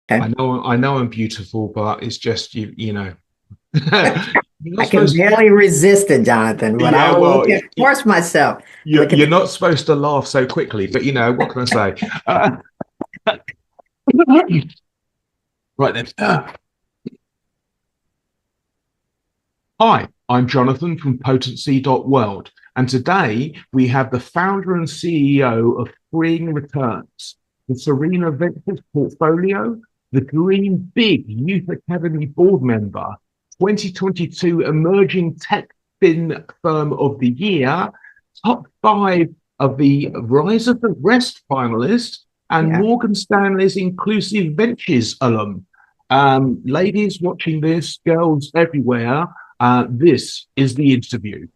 Okay. I know I'm beautiful, but it's just you know. You're not I can supposed barely resist it, Jonathan, but I yeah, will well, look at force myself to look at you're the not supposed to laugh so quickly, but you know, what can I say? Right then. Hi, I'm Jonathan from Potency.world, and today we have the founder and CEO of Freeing Returns, the Serena Ventures portfolio, the Dream Big Youth Academy board member, 2022 Emerging Tech Fin Firm of the Year, top five of the Rise of the Rest finalist, and yeah. Morgan Stanley's Inclusive Ventures alum. Ladies watching this, girls everywhere, this is the interview.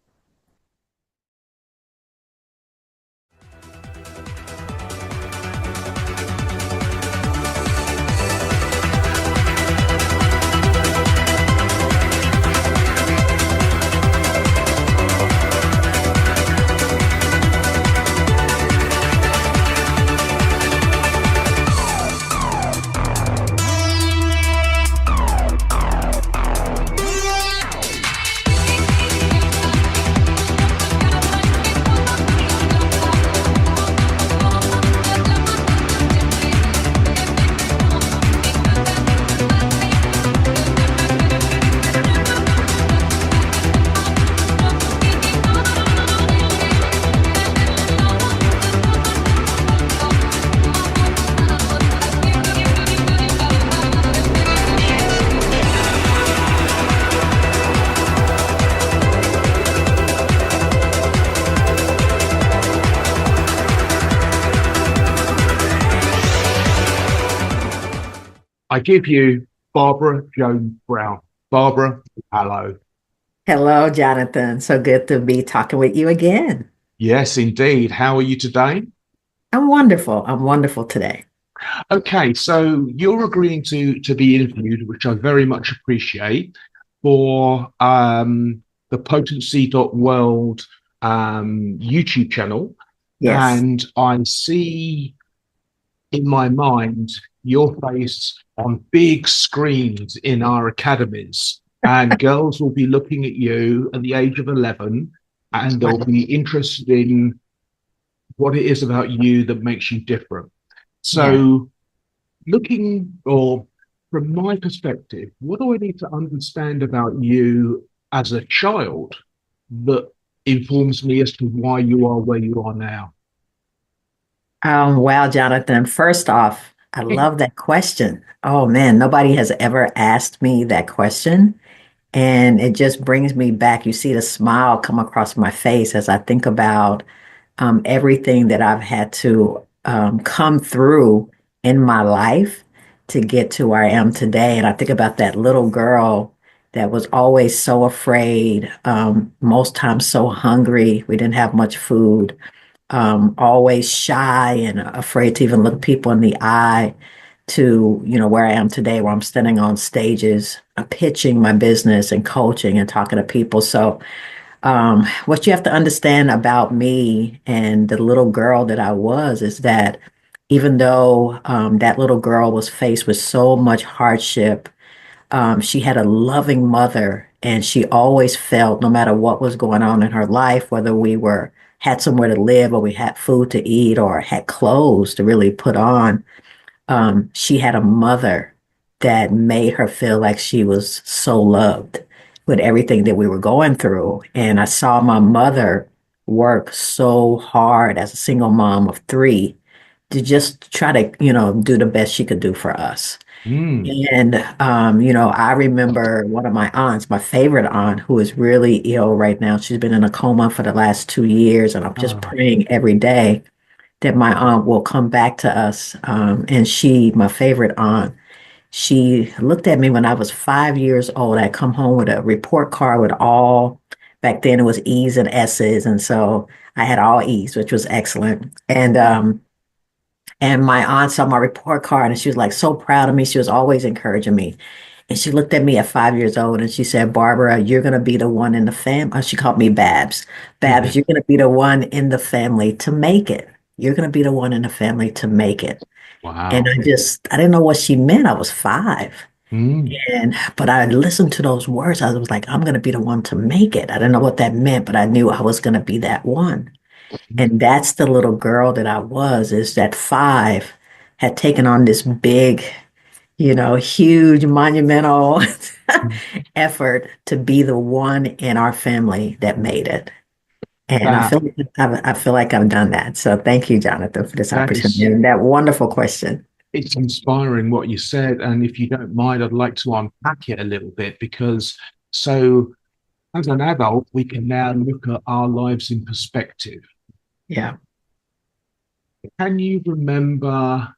I give you Barbara Jones Brown. Barbara, hello. Hello, Jonathan. So good to be talking with you again. Yes, indeed. How are you today? I'm wonderful. I'm wonderful today. Okay, so you're agreeing to be interviewed, which I very much appreciate, for the Potency.world YouTube channel. Yes. And I see in my mind your face on big screens in our academies, and girls will be looking at you at the age of 11 and they'll be interested in what it is about you that makes you different. Yeah. So, looking or from my perspective, what do I need to understand about you as a child that informs me as to why you are where you are now? Wow, Jonathan. First off, I love that question. Oh man, nobody has ever asked me that question. And it just brings me back. You see the smile come across my face as I think about everything that I've had to come through in my life to get to where I am today. And I think about that little girl that was always so afraid, most times so hungry. We didn't have much food, always shy and afraid to even look people in the eye to, where I am today, where I'm standing on stages, pitching my business and coaching and talking to people. So what you have to understand about me and the little girl that I was is that even though that little girl was faced with so much hardship, she had a loving mother, and she always felt no matter what was going on in her life, whether we were had somewhere to live or we had food to eat or had clothes to really put on, she had a mother that made her feel like she was so loved with everything that we were going through. And I saw my mother work so hard as a single mom of three to just try to, do the best she could do for us. Mm. And, I remember one of my aunts, my favorite aunt, who is really ill right now. She's been in a coma for the last 2 years, and I'm just Oh. praying every day that my aunt will come back to us. And she, my favorite aunt, she looked at me when I was 5 years old. I come home with a report card with all, back then it was E's and S's. And so I had all E's, which was excellent. And my aunt saw my report card and she was like so proud of me. She was always encouraging me. And she looked at me at 5 years old and she said, Barbara, you're going to be the one in the family. She called me Babs. Babs, you're going to be the one in the family to make it. You're going to be the one in the family to make it. And Wow. I didn't know what she meant. I was 5. Mm. But I listened to those words. I was like, I'm going to be the one to make it. I didn't know what that meant, but I knew I was going to be that one. And that's the little girl that I was, is that 5 had taken on this big, huge, monumental effort to be the one in our family that made it. And That I feel like I've done that. So thank you, Jonathan, for this that opportunity is and that wonderful question. it's inspiring what you said. And if you don't mind, I'd like to unpack it a little bit because so as an adult, we can now look at our lives in perspective. Yeah. Can you remember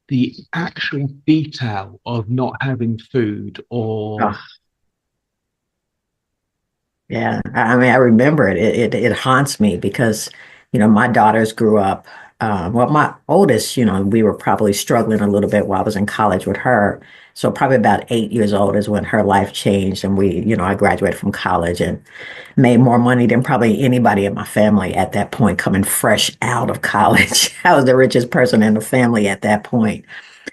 the actual detail of not having food or Oh, yeah. I mean, I remember it. It haunts me because, my daughters grew up. Well, my oldest, we were probably struggling a little bit while I was in college with her. So probably about 8 years old is when her life changed, and I graduated from college and made more money than probably anybody in my family at that point, coming fresh out of college. I was the richest person in the family at that point.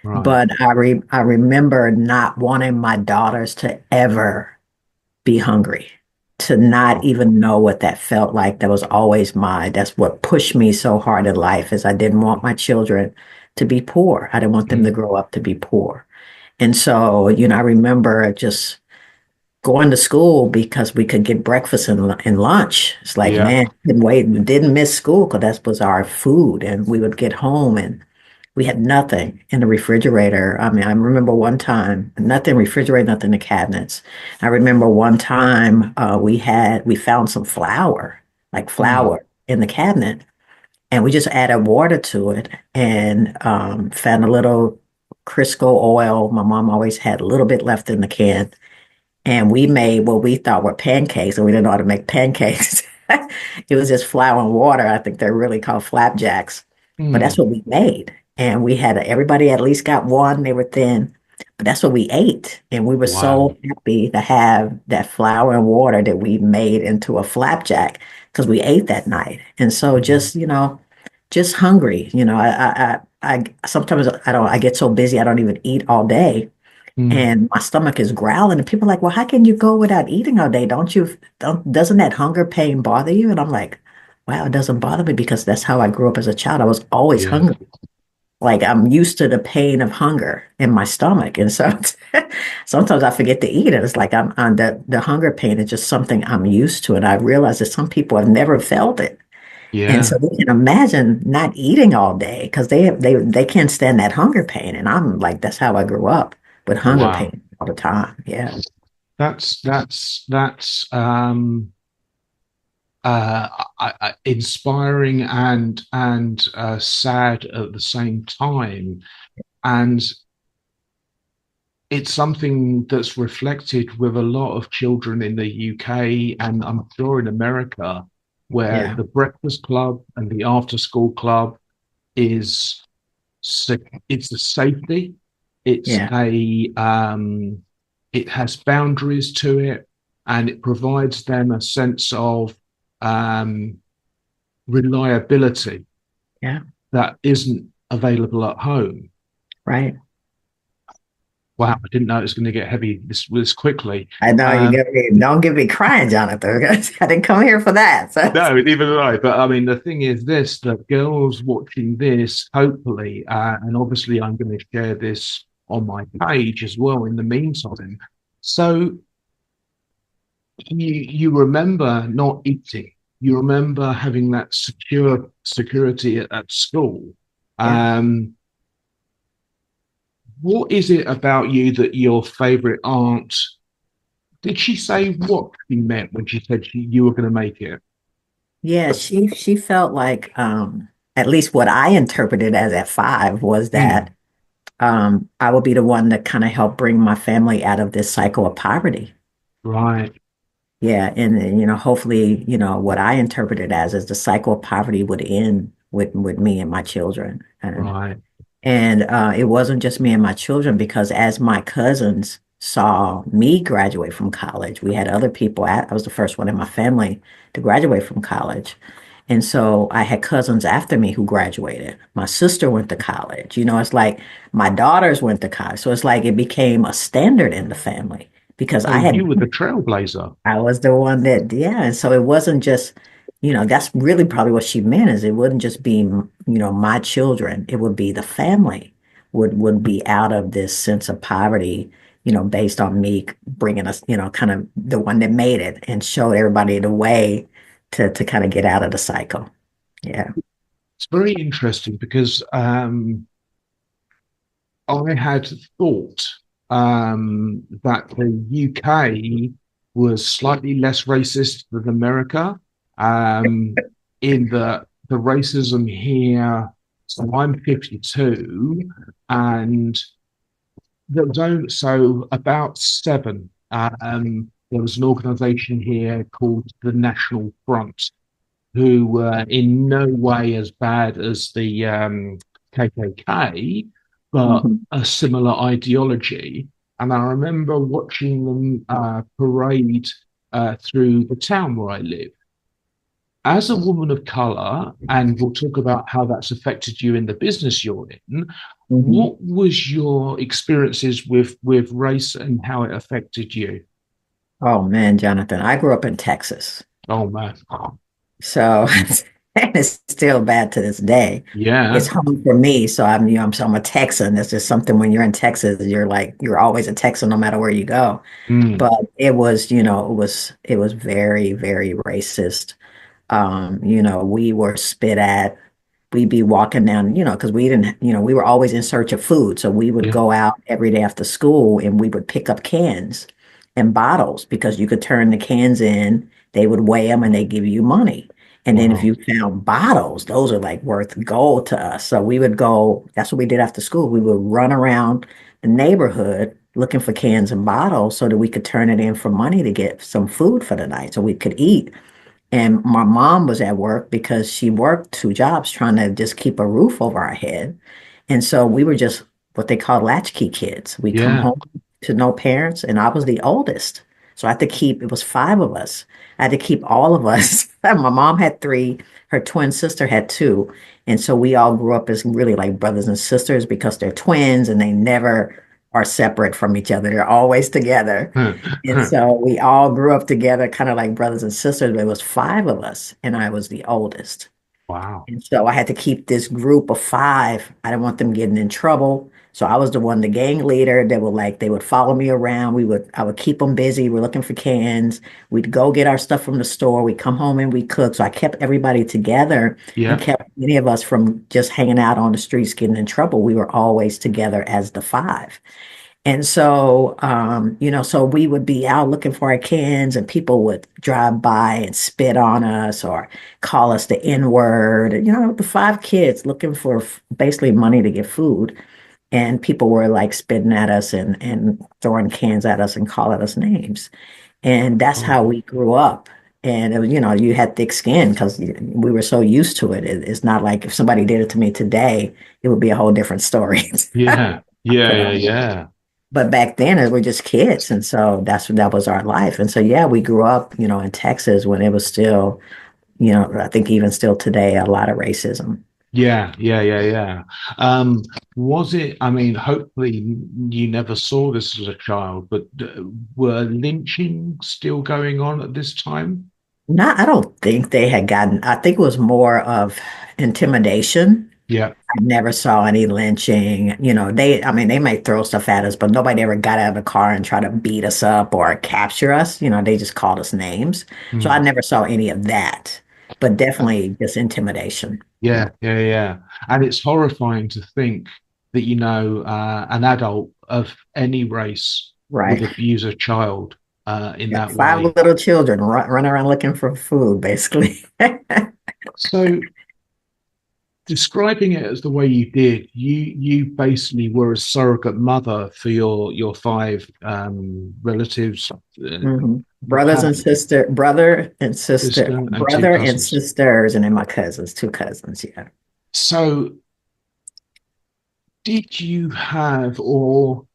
right? But I remember not wanting my daughters to ever be hungry, to not even know what that felt like. That's what pushed me so hard in life, is I didn't want my children to be poor. I didn't want them to Mm. grow up to be poor. And so, I remember just going to school because we could get breakfast and lunch. It's like, Yeah. man, didn't wait, didn't miss school because that was our food. And we would get home and we had nothing in the refrigerator. I mean, I remember one time, nothing refrigerator, nothing in the cabinets. I remember one time we found some flour, like Mm. flour in the cabinet, and we just added water to it and found a little Crisco oil. My mom always had a little bit left in the can, and we made what we thought were pancakes, and we didn't know how to make pancakes. It was just flour and water. I think they're really called flapjacks, but that's Mm. what we made. And we had everybody at least got one. They were thin, but that's what we ate. And we were Wow. so happy to have that flour and water that we made into a flapjack because we ate that night. And so Mm. just hungry. I sometimes I get so busy I don't even eat all day, Mm. and my stomach is growling, and people are like, well, how can you go without eating all day? Doesn't that hunger pain bother you? And I'm like, wow, it doesn't bother me because that's how I grew up as a child. I was always Yeah. hungry. Like, I'm used to the pain of hunger in my stomach. And so sometimes I forget to eat it. It's like I'm on the hunger pain is just something I'm used to. And I realize that some people have never felt it. And Yeah. so they can imagine not eating all day because they can't stand that hunger pain. And I'm like, that's how I grew up, with hunger Wow. pain all the time. Yeah. That's uh, inspiring and sad at the same time. And it's something that's reflected with a lot of children in the UK and I'm sure in America, where Yeah. the breakfast club and the after school club is it's a safety, it's Yeah. a it has boundaries to it, and it provides them a sense of um, reliability Yeah. that isn't available at home. Right. Wow, I didn't know it was going to get heavy this quickly. I know you Um, get me. Don't get me crying, Jonathan. I didn't come here for that. So no, neither did I. But I mean, the thing is this, that girls watching this, hopefully, and obviously I'm going to share this on my page as well in the meantime. So you remember not eating. You remember having that security at school. yeah. Um, what is it about you that your favorite aunt did she say what she meant when she said you were going to make it? Yeah, she felt like at least what I interpreted as at 5 was that Mm, I would be the one that kind of helped bring my family out of this cycle of poverty. right, Yeah, and hopefully, what I interpreted as is the cycle of poverty would end with me and my children. right, And it wasn't just me and my children, because as my cousins saw me graduate from college, we had other people. I was the first one in my family to graduate from college. And so I had cousins after me who graduated. My sister went to college. It's like my daughters went to college. So it's like it became a standard in the family because So you were the trailblazer. I was the one that, yeah. And so it wasn't just, that's really probably what she meant is it wouldn't just be, my children. It would be the family would be out of this sense of poverty, based on me bringing us, kind of the one that made it and showed everybody the way to kind of get out of the cycle. Yeah. It's very interesting because I had thought that the UK was slightly less racist than America, um, in the racism here. So I'm 52, and there was only, so about seven. There was an organisation here called the National Front, who were in no way as bad as the KKK, but Mhm. a similar ideology. And I remember watching them parade through the town where I live. As a woman of color, and we'll talk about how that's affected you in the business you're in, Mhm. what was your experiences with race and how it affected you? Oh man, Jonathan, I grew up in Texas. Oh man. So and it's still bad to this day. Yeah. It's home for me. So I'm a Texan. It's just something when you're in Texas, you're always a Texan no matter where you go. Mm. But it was very, very racist. We were spit at. We'd be walking down, because we didn't, we were always in search of food. So we would Yeah. go out every day after school and we would pick up cans and bottles because you could turn the cans in, they would weigh them and they give you money. And then if Wow. you found bottles, those are like worth gold to us. So we would go, that's what we did after school. We would run around the neighborhood looking for cans and bottles so that we could turn it in for money to get some food for the night so we could eat. And my mom was at work because she worked two jobs trying to just keep a roof over our head. And so we were just what they call latchkey kids. We come Yeah. home to no parents, and I was the oldest. So I had to keep, it was five of us. I had to keep all of us. My mom had three, her twin sister had two. And so we all grew up as really like brothers and sisters because they're twins and they never are separate from each other. They're always together. And so we all grew up together, kind of like brothers and sisters, but it was five of us, and I was the oldest. Wow. And so I had to keep this group of five. I didn't want them getting in trouble. So I was the one, the gang leader that would like, they would follow me around. I would keep them busy. We're looking for cans. We'd go get our stuff from the store. We'd come home and we cook. So I kept everybody together and Yeah. kept many of us from just hanging out on the streets, getting in trouble. We were always together as the five. And so, so we would be out looking for our cans, and people would drive by and spit on us or call us the N word. The five kids looking for basically money to get food. And people were like spitting at us and throwing cans at us and calling us names. And that's Oh, how we grew up. And it was, you had thick skin because we were so used to it. It's not like if somebody did it to me today, it would be a whole different story. yeah. Yeah. You Yeah. know. Yeah. But back then, we were just kids, and so that was our life. And so, yeah, we grew up, in Texas when it was still, I think even still today, a lot of racism. Yeah, yeah, yeah, yeah. Um, was it, I mean, hopefully you never saw this as a child, but were lynching still going on at this time? Not, I don't think they had gotten. I think it was more of intimidation. Yeah. I never saw any lynching. I mean, they might throw stuff at us, but nobody ever got out of the car and tried to beat us up or capture us. They just called us names. So I Hmm. never saw any of that, but definitely just intimidation. Yeah, yeah, yeah. And it's horrifying to think that, an adult of any race would Right. abuse a child in Yeah, that five way. little children run around looking for food, basically. So describing it as the way you did, you basically were a surrogate mother for your five relatives, Mhm. Brothers and sister, sister and two brother and cousins. sisters, and then my cousins, two cousins. Yeah. So, did you have, or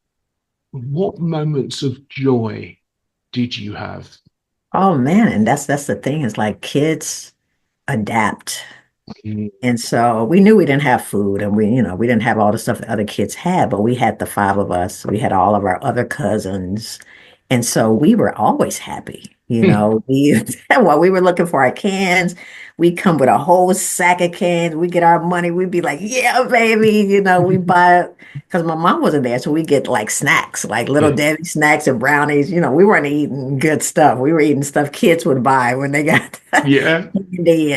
what moments of joy did you have? Oh man, and that's the thing is like kids. adapt. Mm. And so we knew we didn't have food and we didn't have all the stuff that other kids had, but we had the five of us. We had all of our other cousins. And so we were always happy. While we were looking for our cans, we come with a whole sack of cans. We get our money. We'd be like, yeah, baby. We buy because my mom wasn't there. So we get like snacks, like little Yeah. Debbie snacks and brownies. We weren't eating good stuff. We were eating stuff kids would buy when they got Yeah. candy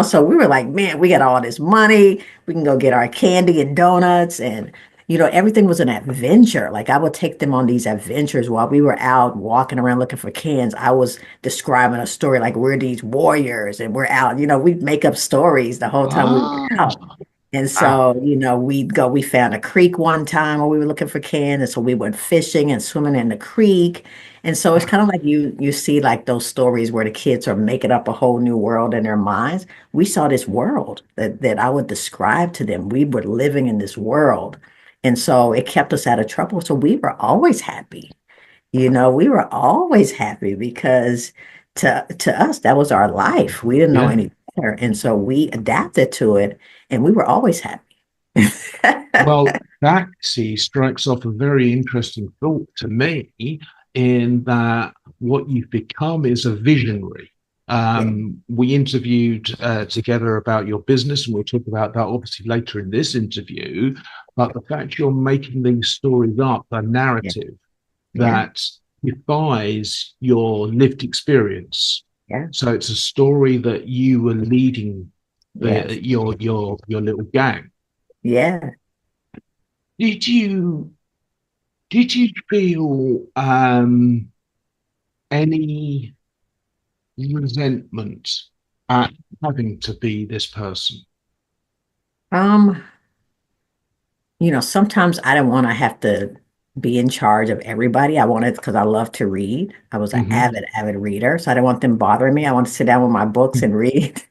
so we were like, man, we got all this money. We can go get our candy and donuts and everything was an adventure. Like I would take them on these adventures while we were out walking around looking for cans. I was describing a story like we're these warriors and we're out. We'd make up stories the whole time we were Ah, out. And ah, so, we found a creek one time where we were looking for cans. And so we went fishing and swimming in the creek. And so it's kind of like you see like those stories where the kids are making up a whole new world in their minds. We saw this world that I would describe to them. We were living in this world. And so it kept us out of trouble. So we were always happy. We were always happy because to us, that was our life. We didn't know yeah. any better. And so we adapted to it and we were always happy. Well, that see strikes off a very interesting thought to me in that what you've become is a visionary. Yeah, We interviewed together about your business, and we'll talk about that obviously later in this interview. But the fact you're making these stories up, a yeah, narrative yeah, that defies your lived experience. yeah, So it's a story that you were leading yes, your little gang. yeah. Did you did you feel any resentment at having to be this person? Um, sometimes I didn't want to have to be in charge of everybody. I wanted because I love to read. I was an Hmm. avid reader, so I didn't want them bothering me. I want to sit down with my books and read.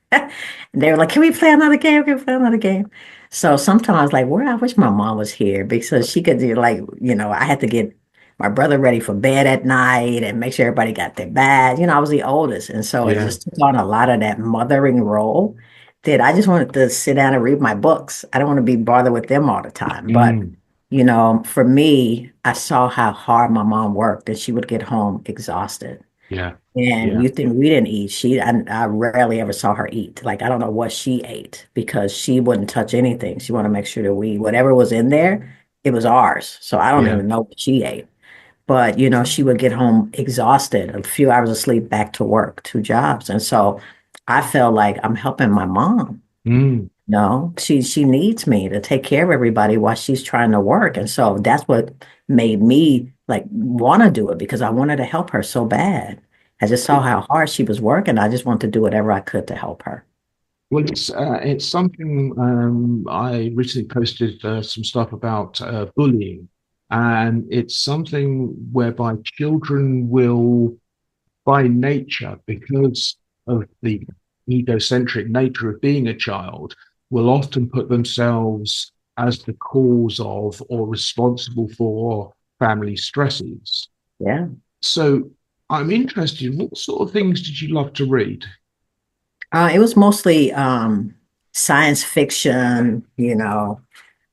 And they were like, "Can we play another game? Can we play another game?" So sometimes, like, where I wish my mom was here because she could do like, I had to get my brother ready for bed at night and make sure everybody got their bath. I was the oldest, and so it Yeah. just took on a lot of that mothering role that I just wanted to sit down and read my books. I don't want to be bothered with them all the time. But, Mm. for me, I saw how hard my mom worked and she would get home exhausted. Yeah. And Yeah. you think we didn't eat. I rarely ever saw her eat. Like, I don't know what she ate because she wouldn't touch anything. She wanted to make sure that whatever was in there, it was ours. So I don't Yeah. even know what she ate. But, she would get home exhausted, a few hours of sleep, back to work, two jobs. And so I felt like I'm helping my mom. Mm. No, she needs me to take care of everybody while she's trying to work. And so that's what made me like want to do it because I wanted to help her so bad. I just saw how hard she was working. I just wanted to do whatever I could to help her. Well, it's something I recently posted some stuff about bullying, and it's something whereby children will, by nature, because of the egocentric nature of being a child, will often put themselves as the cause of or responsible for family stresses. Yeah. So I'm interested, what sort of things did you love to read? It was mostly science fiction,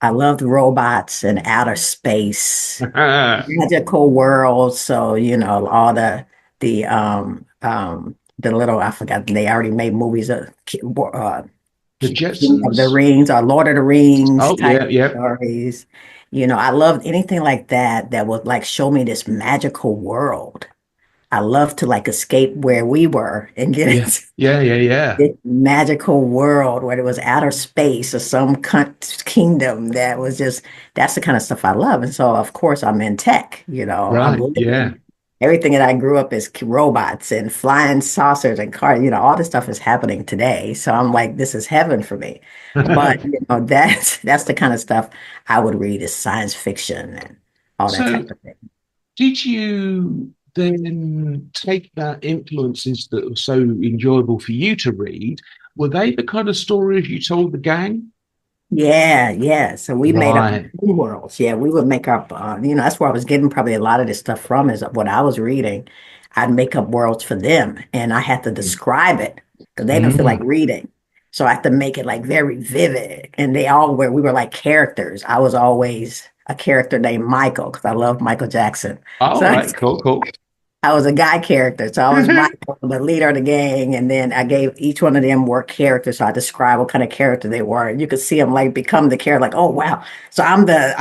I loved robots and outer space, magical worlds. So, the little I forgot they already made movies of The King of the Jetsons? Rings or Lord of the Rings Oh, type yeah, yeah, stories. I loved anything like that that would like show me this magical world. I love to like escape where we were and get yeah, into yeah, yeah, yeah. this magical world where it was outer space or some kingdom that was just that's the kind of stuff I love. And so of course I'm in tech, I'm Right, yeah. living everything that I grew up is robots and flying saucers and cars, all this stuff is happening today. So I'm like, this is heaven for me. But that's the kind of stuff I would read is science fiction and all that So, type of thing. did you then take that influences that were so enjoyable for you to read? Were they the kind of stories you told the gang? Yeah, yeah. So we made up Right. worlds. Yeah, we would make up, that's where I was getting probably a lot of this stuff from is what I was reading. I'd make up worlds for them and I had to Mm. describe it because they didn't feel like Mm. reading. So I have to make it like very vivid. And we were like characters. I was always a character named Michael because I love Michael Jackson. All So right, cool, cool. I was a guy character. So I was Michael, the leader of the gang. And then I gave each one of them were characters. So I described what kind of character they were. And you could see them like become the character, like, oh wow. So I'm the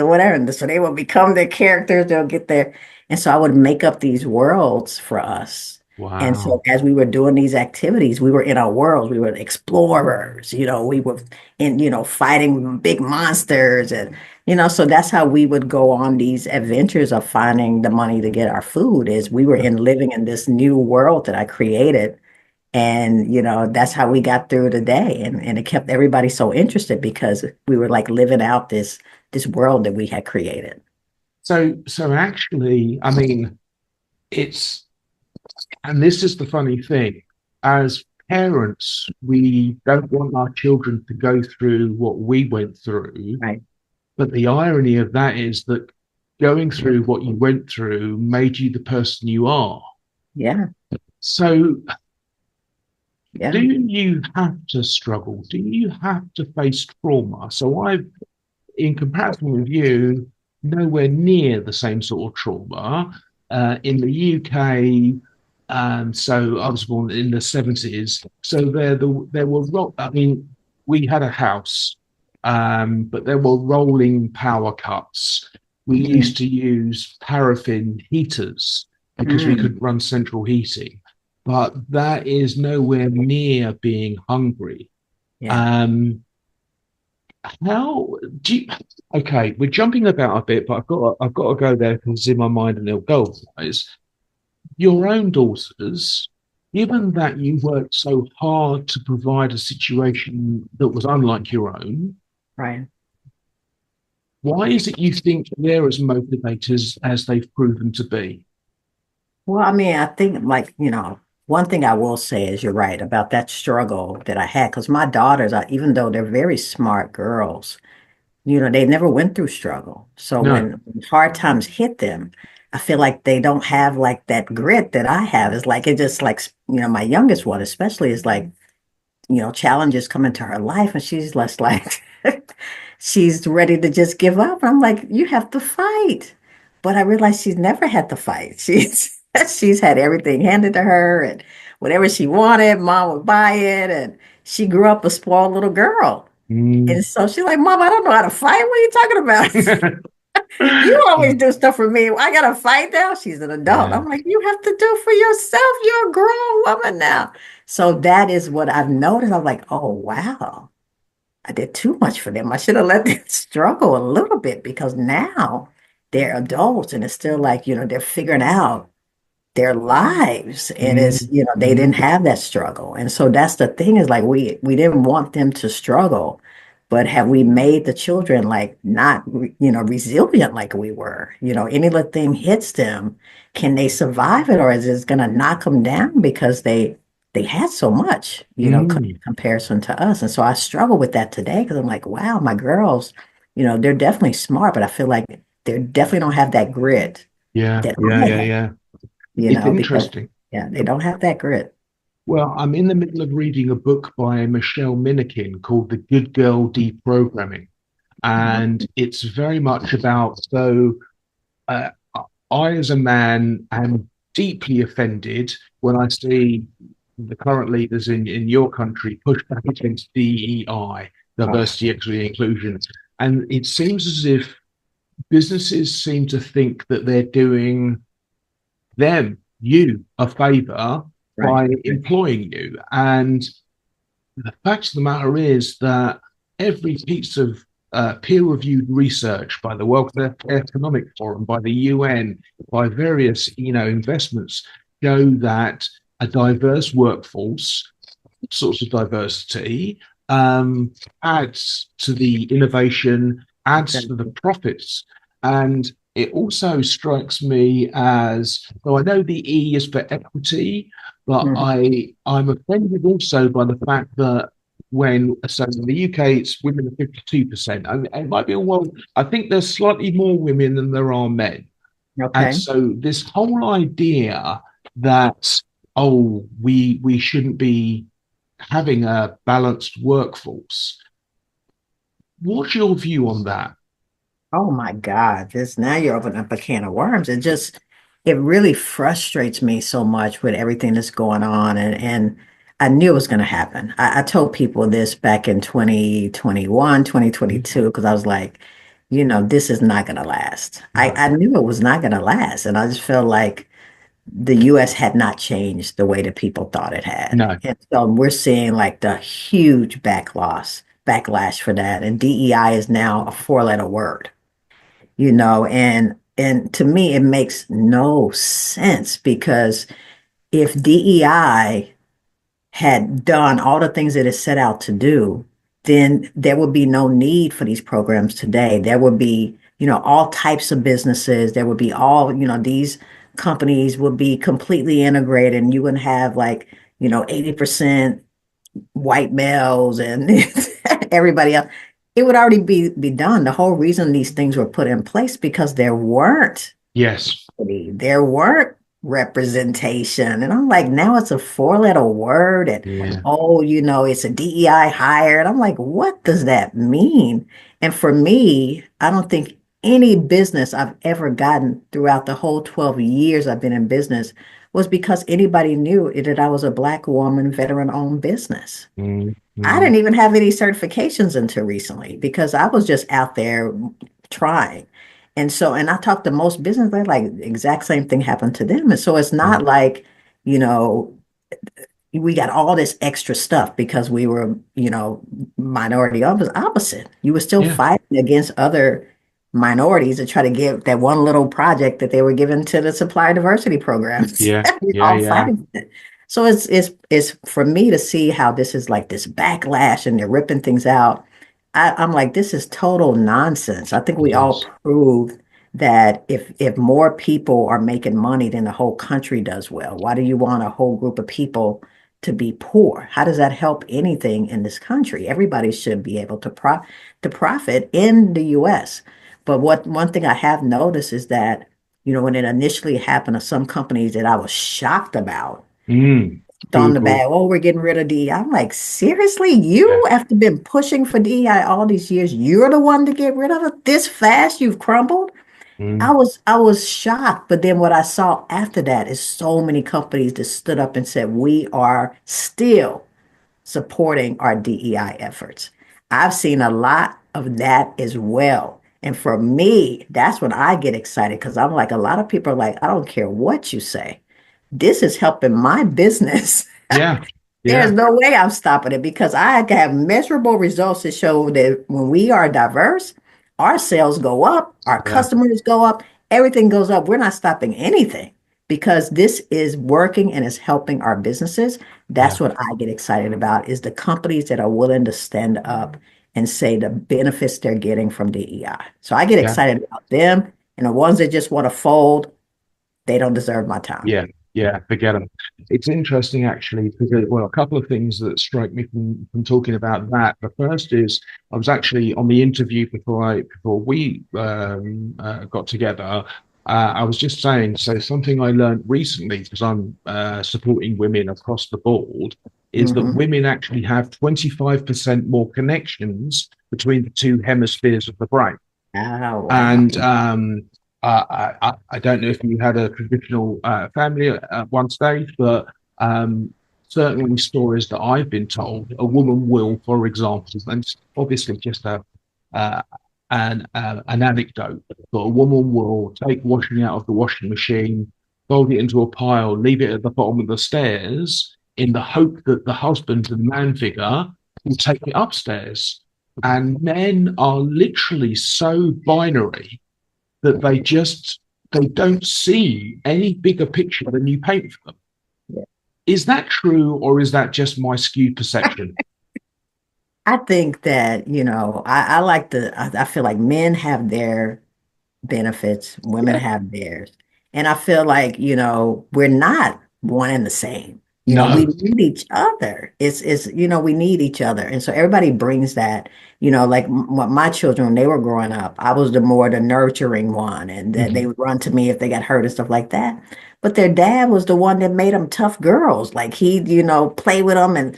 whatever. And so they will become their characters, they'll get there. And so I would make up these worlds for us. And so Wow. as we were doing these activities, we were in our worlds. We were explorers, we were fighting big monsters and so that's how we would go on these adventures of finding the money to get our food is we were in living in this new world that I created. And, that's how we got through the day. And it kept everybody so interested because we were like living out this world that we had created. So actually, I mean, it's and this is the funny thing. As parents, we don't want our children to go through what we went through. Right. But the irony of that is that going through what you went through made you the person you are. Yeah. So, do Yeah. you have to struggle? Do you have to face trauma? So, in comparison with you, nowhere near the same sort of trauma. In the UK, so I was born in the 70s. So there were, I mean, we had a house, but there were rolling power cuts. We Mm, used to use paraffin heaters because we mm, couldn't run central heating. But that is nowhere near being hungry. yeah. Um, how do you, okay, we're jumping about a bit, but I've got to go there because it's in my mind and it'll go otherwise. Your own daughters, given that you worked so hard to provide a situation that was unlike your own, Right. why is it you think they're as motivators as they've proven to be? Well, I mean, I think like, one thing I will say is you're right about that struggle that I had because my daughters, even though they're very smart girls, they never went through struggle. So No. when hard times hit them, I feel like they don't have like that grit that I have. It's like it just like, my youngest one especially is like, challenges come into her life and she's less like she's ready to just give up. I'm like, you have to fight. But I realized she's never had to fight. She's had everything handed to her and whatever she wanted, mom would buy it. And she grew up a spoiled little girl. Mm. And so she's like, Mom, I don't know how to fight. What are you talking about? You always do stuff for me. I gotta fight now. She's an adult. Yeah. I'm like, you have to do for yourself. You're a grown woman now. So that is what I've noticed. I'm like, oh wow, I did too much for them. I should have let them struggle a little bit because now they're adults and it's still like, they're figuring out their lives and it's Mm. they didn't have that struggle and so that's the thing is like we didn't want them to struggle but have we made the children like not resilient like we were any little thing hits them, can they survive it or is it going to knock them down because they had so much in Mm. comparison to us. And so I struggle with that today because I'm like, wow, my girls, they're definitely smart but I feel like they definitely don't have that grit Yeah. that Yeah. I Yeah. have, Yeah. It's because interesting. yeah, they don't have that grit. Well, I'm in the middle of reading a book by Michelle Minikin called The Good Girl Deprogramming. And it's very much about uh, I, as a man, am deeply offended when I see the current leaders in your country push back against DEI, Oh, diversity, equity, inclusion. And it seems as if businesses seem to think that they're doing you, a favor right. by Right. employing you. And the fact of the matter is that every piece of peer-reviewed research by the World Economic Forum, by the UN, by various investments show that a diverse workforce, sorts of diversity, adds to the innovation, adds to the Exactly. profits, and it also strikes me as so I know the E is for equity, but Mhm. I'm offended also by the fact that so in the UK it's women are 52%. And it might be I think there's slightly more women than there are men. And Okay. so this whole idea that oh, we shouldn't be having a balanced workforce. What's your view on that? Oh my God, this now you're opening up a can of worms. It really frustrates me so much with everything that's going on. And I knew it was going to happen. I told people this back in 2021, 2022, because I was like, this is not going to last. No, I knew it was not going to last. And I just felt like the US had not changed the way that people thought it had. no. And so we're seeing like the huge backlash for that. And DEI is now a four-letter word, and to me it makes no sense because if DEI had done all the things that it set out to do, then there would be no need for these programs today. There would be, all types of businesses. There would be all, these companies would be completely integrated and you wouldn't have like, 80% white males and everybody else. It would already be done. The whole reason these things were put in place because Yes. there weren't representation. And I'm like, now it's a four-letter word, and Yeah. oh, it's a DEI hire. And I'm like, what does that mean? And for me, I don't think any business I've ever gotten throughout the whole 12 years I've been in business was because anybody knew that I was a Black woman, veteran-owned business. Mm, I mm. didn't even have any certifications until recently because I was just out there trying. And I talked to most business, they're like exact same thing happened to them. And so it's Yeah. not like, you know, we got all this extra stuff because we were, minority. It was opposite. You were still Yeah. fighting against other minorities to try to give that one little project that they were given to the supplier diversity programs. Yeah. We're Yeah. all Yeah. fighting it. So it's for me to see how this is like this backlash and they're ripping things out. I'm like, this is total nonsense. I think we It all is. proved that if more people are making money, then the whole country does well. Why do you want a whole group of people to be poor? How does that help anything in this country? Everybody should be able to profit in the US. But what one thing I have noticed is that, when it initially happened to some companies that I was shocked about, Mm. on the Google. bag, oh, we're getting rid of DEI. I'm like, seriously, Yeah. you, after been pushing for DEI all these years, you're the one to get rid of it this fast? You've crumbled. I Mm. was I was shocked, but then what I saw after that is so many companies that stood up and said, we are still supporting our DEI efforts. I've seen a lot of that as well. And for me, that's when I get excited because I'm like, a lot of people are like, I don't care what you say. This is helping my business. Yeah. There's Yeah. no way I'm stopping it because I have measurable results to show that when we are diverse, our sales go up, our Yeah. customers go up, everything goes up. We're not stopping anything because this is working and is helping our businesses. Yeah. That's what I get excited about is the companies that are willing to stand up and say the benefits they're getting from DEI. So I get Yeah. excited about them, and the ones that just want to fold, they don't deserve my time. Yeah, yeah, forget them. It's interesting actually because well, a couple of things that strike me from talking about that. The first is I was actually on the interview before we got together. I was just saying, so something I learned recently because I'm supporting women across the board is that Hmm. women actually have 25% more connections between the two hemispheres of the brain. Oh, wow. And I don't know if you had a traditional family at one stage, but certainly stories that I've been told, a woman will, for example, and it's obviously just uh, an anecdote, but a woman will take washing out of the washing machine, fold it into a pile, leave it at the bottom of the stairs, in the hope that the husband, the man figure, will take it upstairs. And men are literally so binary that they don't see any bigger picture than you paint for them. Is that true, or is that just my skewed perception? I think that, I like I feel like men have their benefits, women Yeah, have theirs. And I feel like, we're not one and the same. We No. need each other. We need each other. And so everybody brings that, like my children, when they were growing up, I was the nurturing one, and that they Mhm. would run to me if they got hurt and stuff like that. But their dad was the one that made them tough girls. Like he'd, play with them and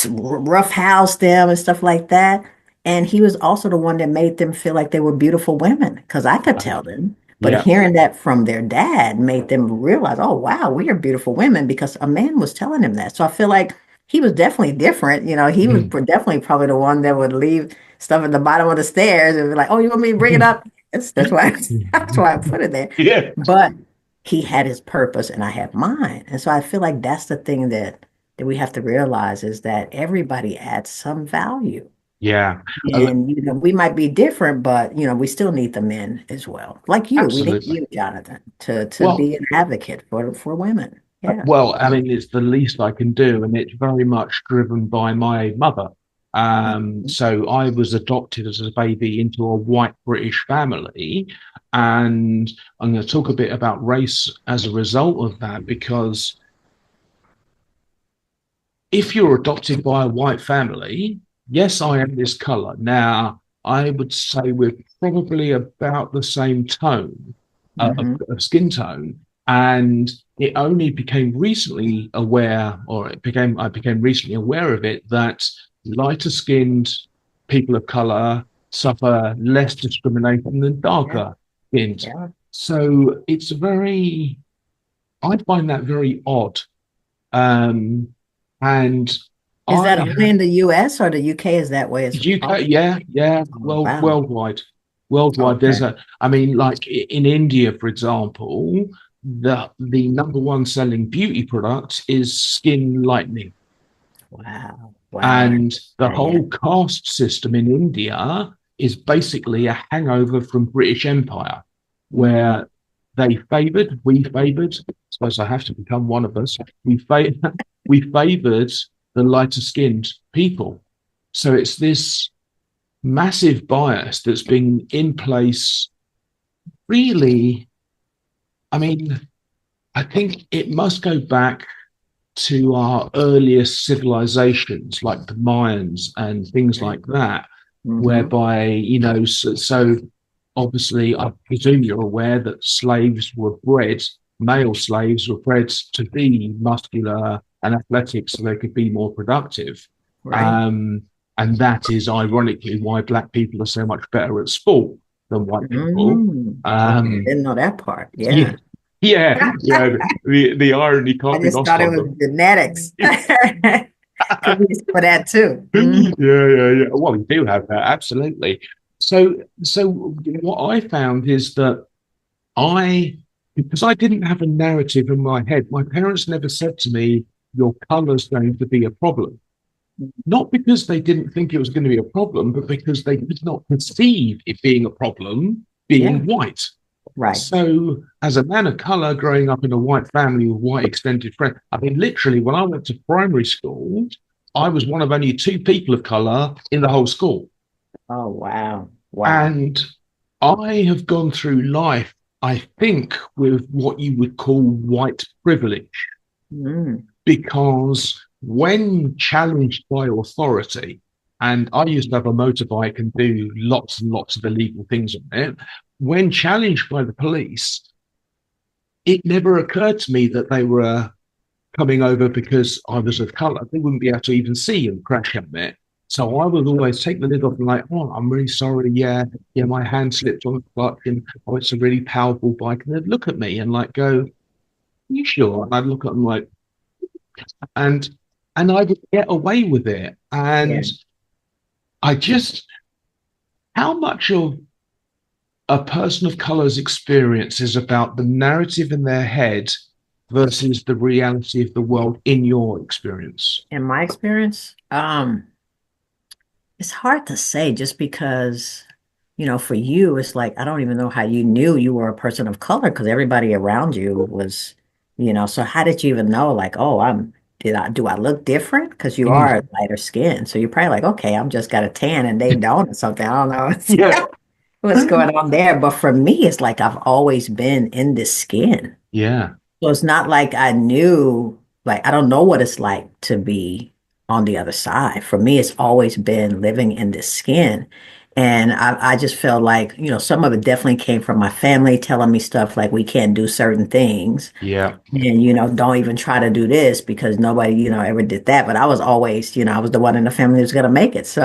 rough house them and stuff like that. And he was also the one that made them feel like they were beautiful women because I could tell them. But Yeah, hearing that from their dad made them realize, oh, wow, we are beautiful women because a man was telling him that. So I feel like he was definitely different. He was Mhm. definitely probably the one that would leave stuff at the bottom of the stairs and be like, oh, you want me to bring it up? That's why that's why I put it there. Yeah, But he had his purpose and I had mine. And so I feel like that's the thing that we have to realize is that everybody adds some value. yeah. And we might be different, but we still need the men as well. Like you, we need Absolutely. you, Jonathan, to Well, be an advocate for women. Yeah. I mean, it's the least I can do, and it's very much driven by my mother. Mhm. So I was adopted as a baby into a white British family, and I'm going to talk a bit about race as a result of that, because if you're adopted by a white family, yes, I am this color. Now, I would say we're probably about the same tone Mhm. of skin tone. And it only became recently aware, I became recently aware of it, that lighter skinned people of color suffer less discrimination than Yeah. darker skinned. Yeah. So I find that very odd. Um, and Is that I only in the US or the UK is that way as UK, also? yeah, yeah, Oh, wow. worldwide, worldwide. Okay. I mean, like in India, for example, the number one selling beauty product is skin lightening, Wow. Wow. and the Yeah. whole caste system in India is basically a hangover from British Empire, Mm. where we favoured. I suppose I have to become one of us. We favoured the lighter skinned people. So it's this massive bias that's been in place, really. I mean, I think it must go back to our earliest civilizations like the Mayans and things Yeah. like that, Mm-hmm. whereby, so obviously, I presume you're aware that male slaves were bred to be muscular and athletic so they could be more productive. Right. Um, and that is ironically why black people are so much better at sport than white people. Mm. Okay. I Um, didn't know that part. yeah, Yeah. yeah. The irony I can't be just lost thought it on was them. genetics. Could be for that too. Yeah, Mhm. yeah. Well, we do have that, absolutely. So what I found is that I, because I didn't have a narrative in my head, my parents never said to me, "Your color's going to be a problem." Not because they didn't think it was going to be a problem, but because they did not perceive it being a problem Yeah. being white. Right. So, as a man of color growing up in a white family with white extended friends, I mean, literally, when I went to primary school, I was one of only two people of color in the whole school. Oh, wow. Wow. And I have gone through life, I think, with what you would call white privilege, Mm. because when challenged by authority, and I used to have a motorbike and do lots and lots of illegal things on it, when challenged by the police, it never occurred to me that they were coming over because I was of colour. They wouldn't be able to even see and crash at me. So I would always take the lid off and like, oh, I'm really sorry. Yeah, yeah, my hand slipped on the clutch and oh, it's a really powerful bike. And they'd look at me and like go, you sure? And I'd look at them like, and I would get away with it. Yeah. And I just, how much of a person of color's experience is about the narrative in their head versus the reality of the world in your experience? In my experience, it's hard to say just because, for you, it's like I don't even know how you knew you were a person of color because everybody around you was, so how did you even know, like, oh, do I look different? Because you Mm. are lighter skin. So you're probably like, okay, I'm just got a tan and they don't or something. I don't Yeah. know what's going on there. But for me, it's like I've always been in this skin. Yeah. So it's not like I knew like I don't know what it's like to be on the other side. For me, it's always been living in this skin. And I just felt like, some of it definitely came from my family telling me stuff like we can't do certain things. Yeah. And, don't even try to do this because nobody, ever did that. But I was always, I was the one in the family who's going to make it. So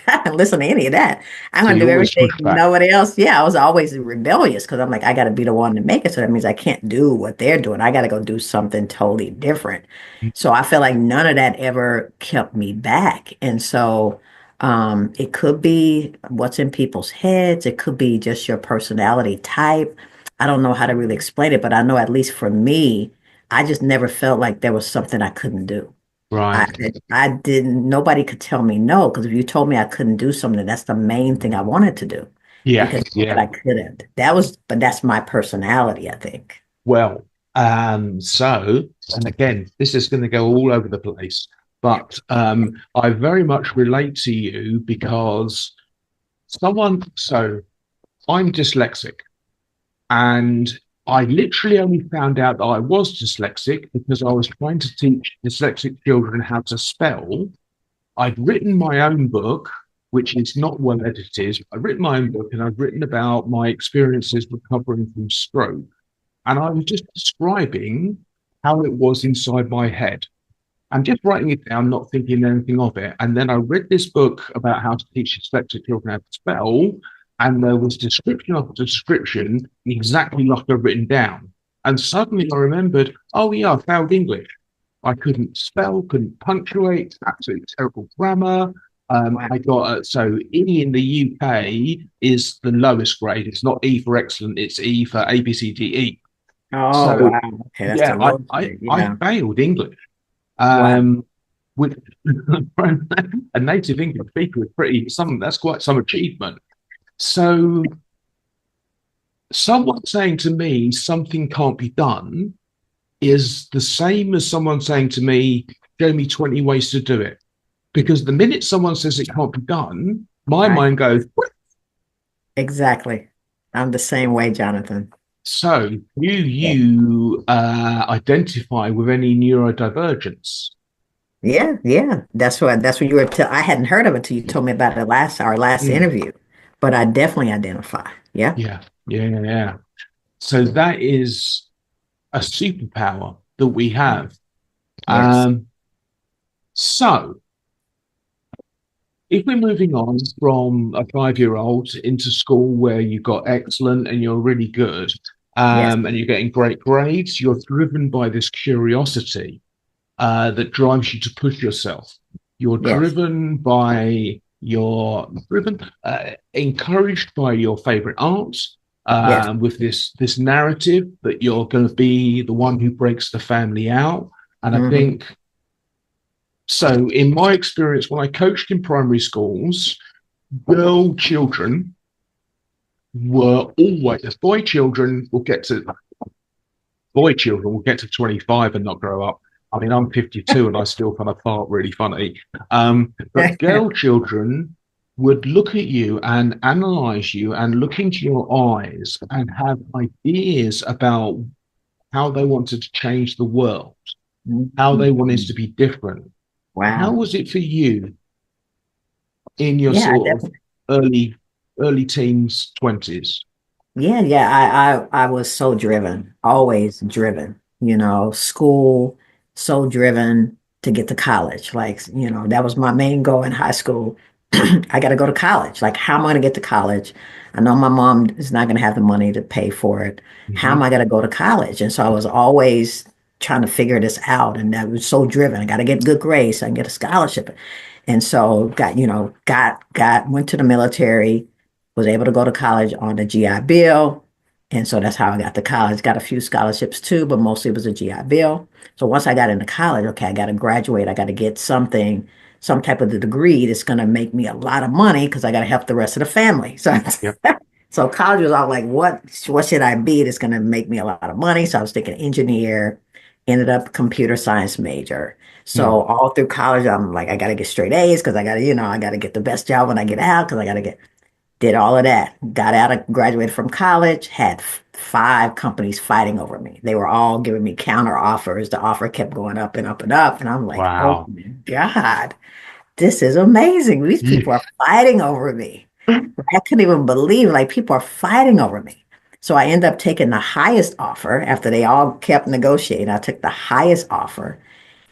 I didn't listen to any of that. I'm So going to you do always everything push back. nobody else. Yeah, I was always rebellious because I'm like, I got to be the one to make it. So that means I can't do what they're doing. I got to go do something totally different. So I feel like none of that ever kept me back. And so it could be what's in people's heads. It could be just your personality type. I don't know how to really explain it, but I know at least for me, I just never felt like there was something I couldn't do. I Right. I didn't, nobody could tell me no, because if you told me I couldn't do something, that's the main thing I wanted to do Yeah. because that Yeah. I couldn't. But that's my personality, I think. Well, and again, this is going to go all over the place, but I very much relate to you because so I'm dyslexic, and I literally only found out that I was dyslexic because I was trying to teach dyslexic children how to spell. I'd written my own book, which is not well edited. I've written my own book and I've written about my experiences recovering from stroke. And I was just describing how it was inside my head and just writing it down, not thinking anything of it. And then I read this book about how to teach dyslexic children how to spell, and there was description after description exactly like I've written down. And suddenly I remembered, oh yeah, I failed English. I couldn't spell, couldn't punctuate, absolutely terrible grammar. Wow. I got so E in the UK is the lowest grade. It's not E for excellent, it's E for A, B, C, D, E. Oh, So wow. Okay, that's the yeah, I lowest I, grade. I Yeah. failed English. Wow. With a native English speaker is pretty some that's quite some achievement. So someone saying to me something can't be done is the same as someone saying to me, show me 20 ways to do it. Because the minute someone says it can't be done, my Right. mind goes, Exactly. I'm the same way, Jonathan. so do Yeah. you identify with any neurodivergence? Yeah. That's what you were I hadn't heard of it until you told me about it our last Mm, interview. But I definitely identify. Yeah. yeah. So that is a superpower that we have. Yes. Um, so if we're moving on from a 5-year-old into school where you got excellent and you're really good, Yes. and you're getting great grades, you're driven by this curiosity that drives you to push yourself. You're Yes. driven by encouraged by your favorite art, Yes. with this narrative that you're going to be the one who breaks the family out. And I Hmm. think so. In my experience, when I coached in primary schools, girl children were always boy children will get to 25 and not grow up. I mean, I'm 52 and I still find a part really funny. But girl children would look at you and analyze you and look into your eyes and have ideas about how they wanted to change the world, how they wanted Mhm. to be different. How Wow. was it for you in your Yeah, sort of early early teens, 20s? yeah. I was so driven, always driven, school, so driven to get to college. Like, that was my main goal in high school. I got to go to college. Like, how am I going to get to college? I know my mom is not going to have the money to pay for it. How am Mm-hmm. I going to go to college? And so I was always trying to figure this out. And I was so driven. I got to get good grades so I can get a scholarship. And so went to the military, was able to go to college on the GI Bill. And so that's how I got to college. Got a few scholarships too, but mostly it was a GI Bill. So once I got into college, okay, I got to graduate. I got to get some type of the degree that's going to make me a lot of money because I got to help the rest of the family. So, Yep. so college was all like, what should I be that's going to make me a lot of money? So I was thinking engineer, ended up computer science major. Mm. So all through college, I'm like, I got to get straight A's because I got to get the best job when I get out because I got to get. Did all of that. Got out of, graduated from college, had five companies fighting over me. They were all giving me counter offers. The offer kept going up and up and up. And I'm like, oh Wow. my God, this is amazing. These Yeah. people are fighting over me. I couldn't even believe like people are fighting over me. So I ended up taking the highest offer after they all kept negotiating. I took the highest offer.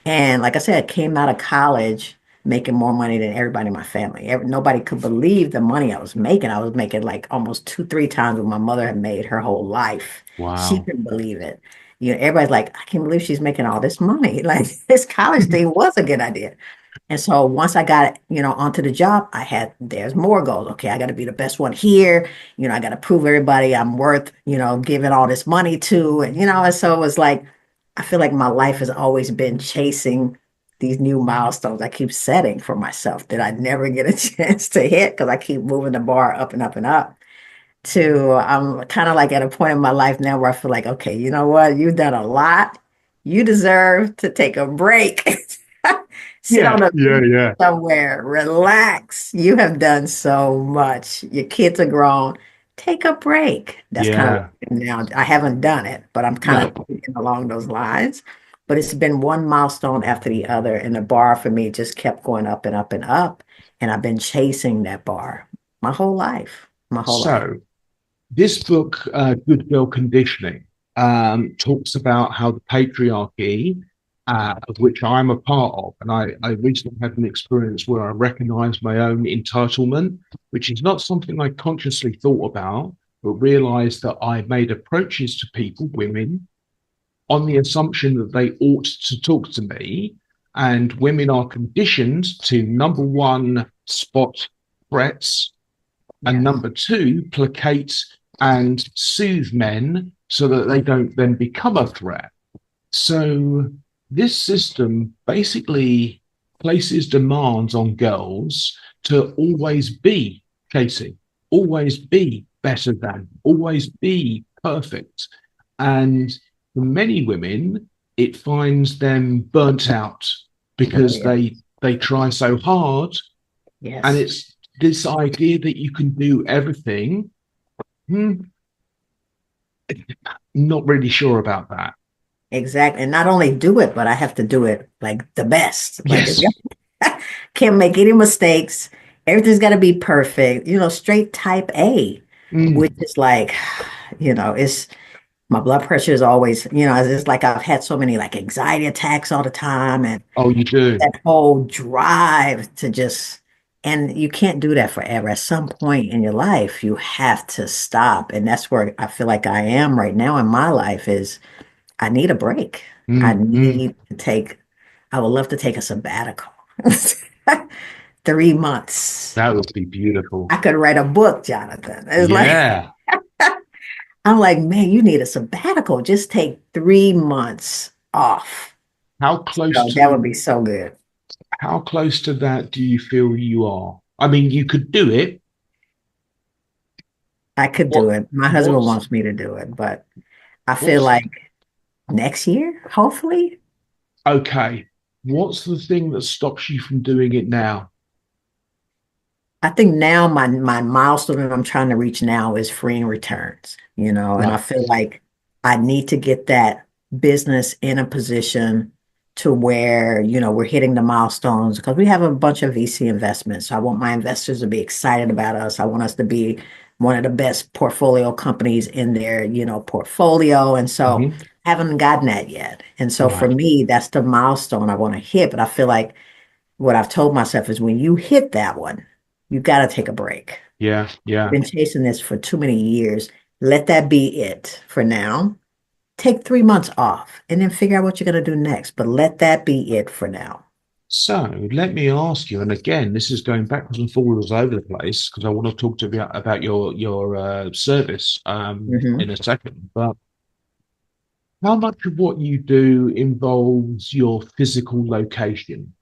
And like I said, I came out of college making more money than everybody in my family. Nobody could believe the money I was making. I was making like almost two, three times what my mother had made her whole life. She Wow. couldn't believe it. Everybody's like, I can't believe she's making all this money. Like this college thing was a good idea. And so once I got, onto the job, there's more goals. Okay, I got to be the best one here. I got to prove everybody I'm worth, giving all this money to. And so it was like, I feel like my life has always been chasing these new milestones I keep setting for myself that I never get a chance to hit because I keep moving the bar up and up and up to I'm kind of like at a point in my life now where I feel like, okay, you know what? You've done a lot. You deserve to take a break. Sit Yeah. on a Yeah. beach Yeah. somewhere, relax. You have done so much. Your kids are grown. Take a break. That's kind of Yeah. now. I haven't done it, but I'm kind No. of thinking along those lines. But it's been one milestone after the other, and the bar for me just kept going up and up and up. And I've been chasing that bar my whole life. My whole life. So this book, Good Girl Conditioning, talks about how the patriarchy, of which I'm a part of, and I recently had an experience where I recognized my own entitlement, which is not something I consciously thought about, but realized that I made approaches to people, women, on the assumption that they ought to talk to me. And women are conditioned to number one, spot threats, and Yes. number two, placate and soothe men so that they don't then become a threat. So this system basically places demands on girls to always be chasing, always be better than, always be perfect. And for many women, it finds them burnt out Oh, because yeah. they try so hard, and Yes. it's this idea that you can do everything. Hmm, not really sure about that. Exactly. And not only do it, but I have to do it like the best. Like it's Yes. can't make any mistakes. Everything's got to be perfect. Straight type A, which Mm. is like, it's my blood pressure is always, it's like I've had so many like anxiety attacks all the time and Oh, you do. that whole drive to just, and you can't do that forever. At some point in your life, you have to stop. And that's where I feel like I am right now in my life is I need a break. I Mm. need to take, I would love to take a sabbatical. 3 months. That would be beautiful. I could write a book, Jonathan. It's like, Yeah. I'm like, man, you need a sabbatical. Just take 3 months off. How close So that would to be so good. how close to that do you feel you are? I mean, you could do it. I could What do it. My husband what's wants me to do it, but I feel what's like next year, hopefully. okay? What's the thing that stops you from doing it now? I think now my milestone that I'm trying to reach now is freeing returns, and I Right. feel like I need to get that business in a position to where, we're hitting the milestones because we have a bunch of VC investments. So I want my investors to be excited about us. I want us to be one of the best portfolio companies in their, portfolio. And so Hmm. I haven't gotten that yet. And so for Right. me, that's the milestone I want to hit. But I feel like what I've told myself is when you hit that one, you got to take a break. Yeah. You've Yeah. been chasing this for too many years. Let that be it for now. Take 3 months off and then figure out what you're going to do next. But let that be it for now. So let me ask you, and again, this is going backwards and forwards all over the place because I want to talk to you about your service in Mhm. a second. But how much of what you do involves your physical location,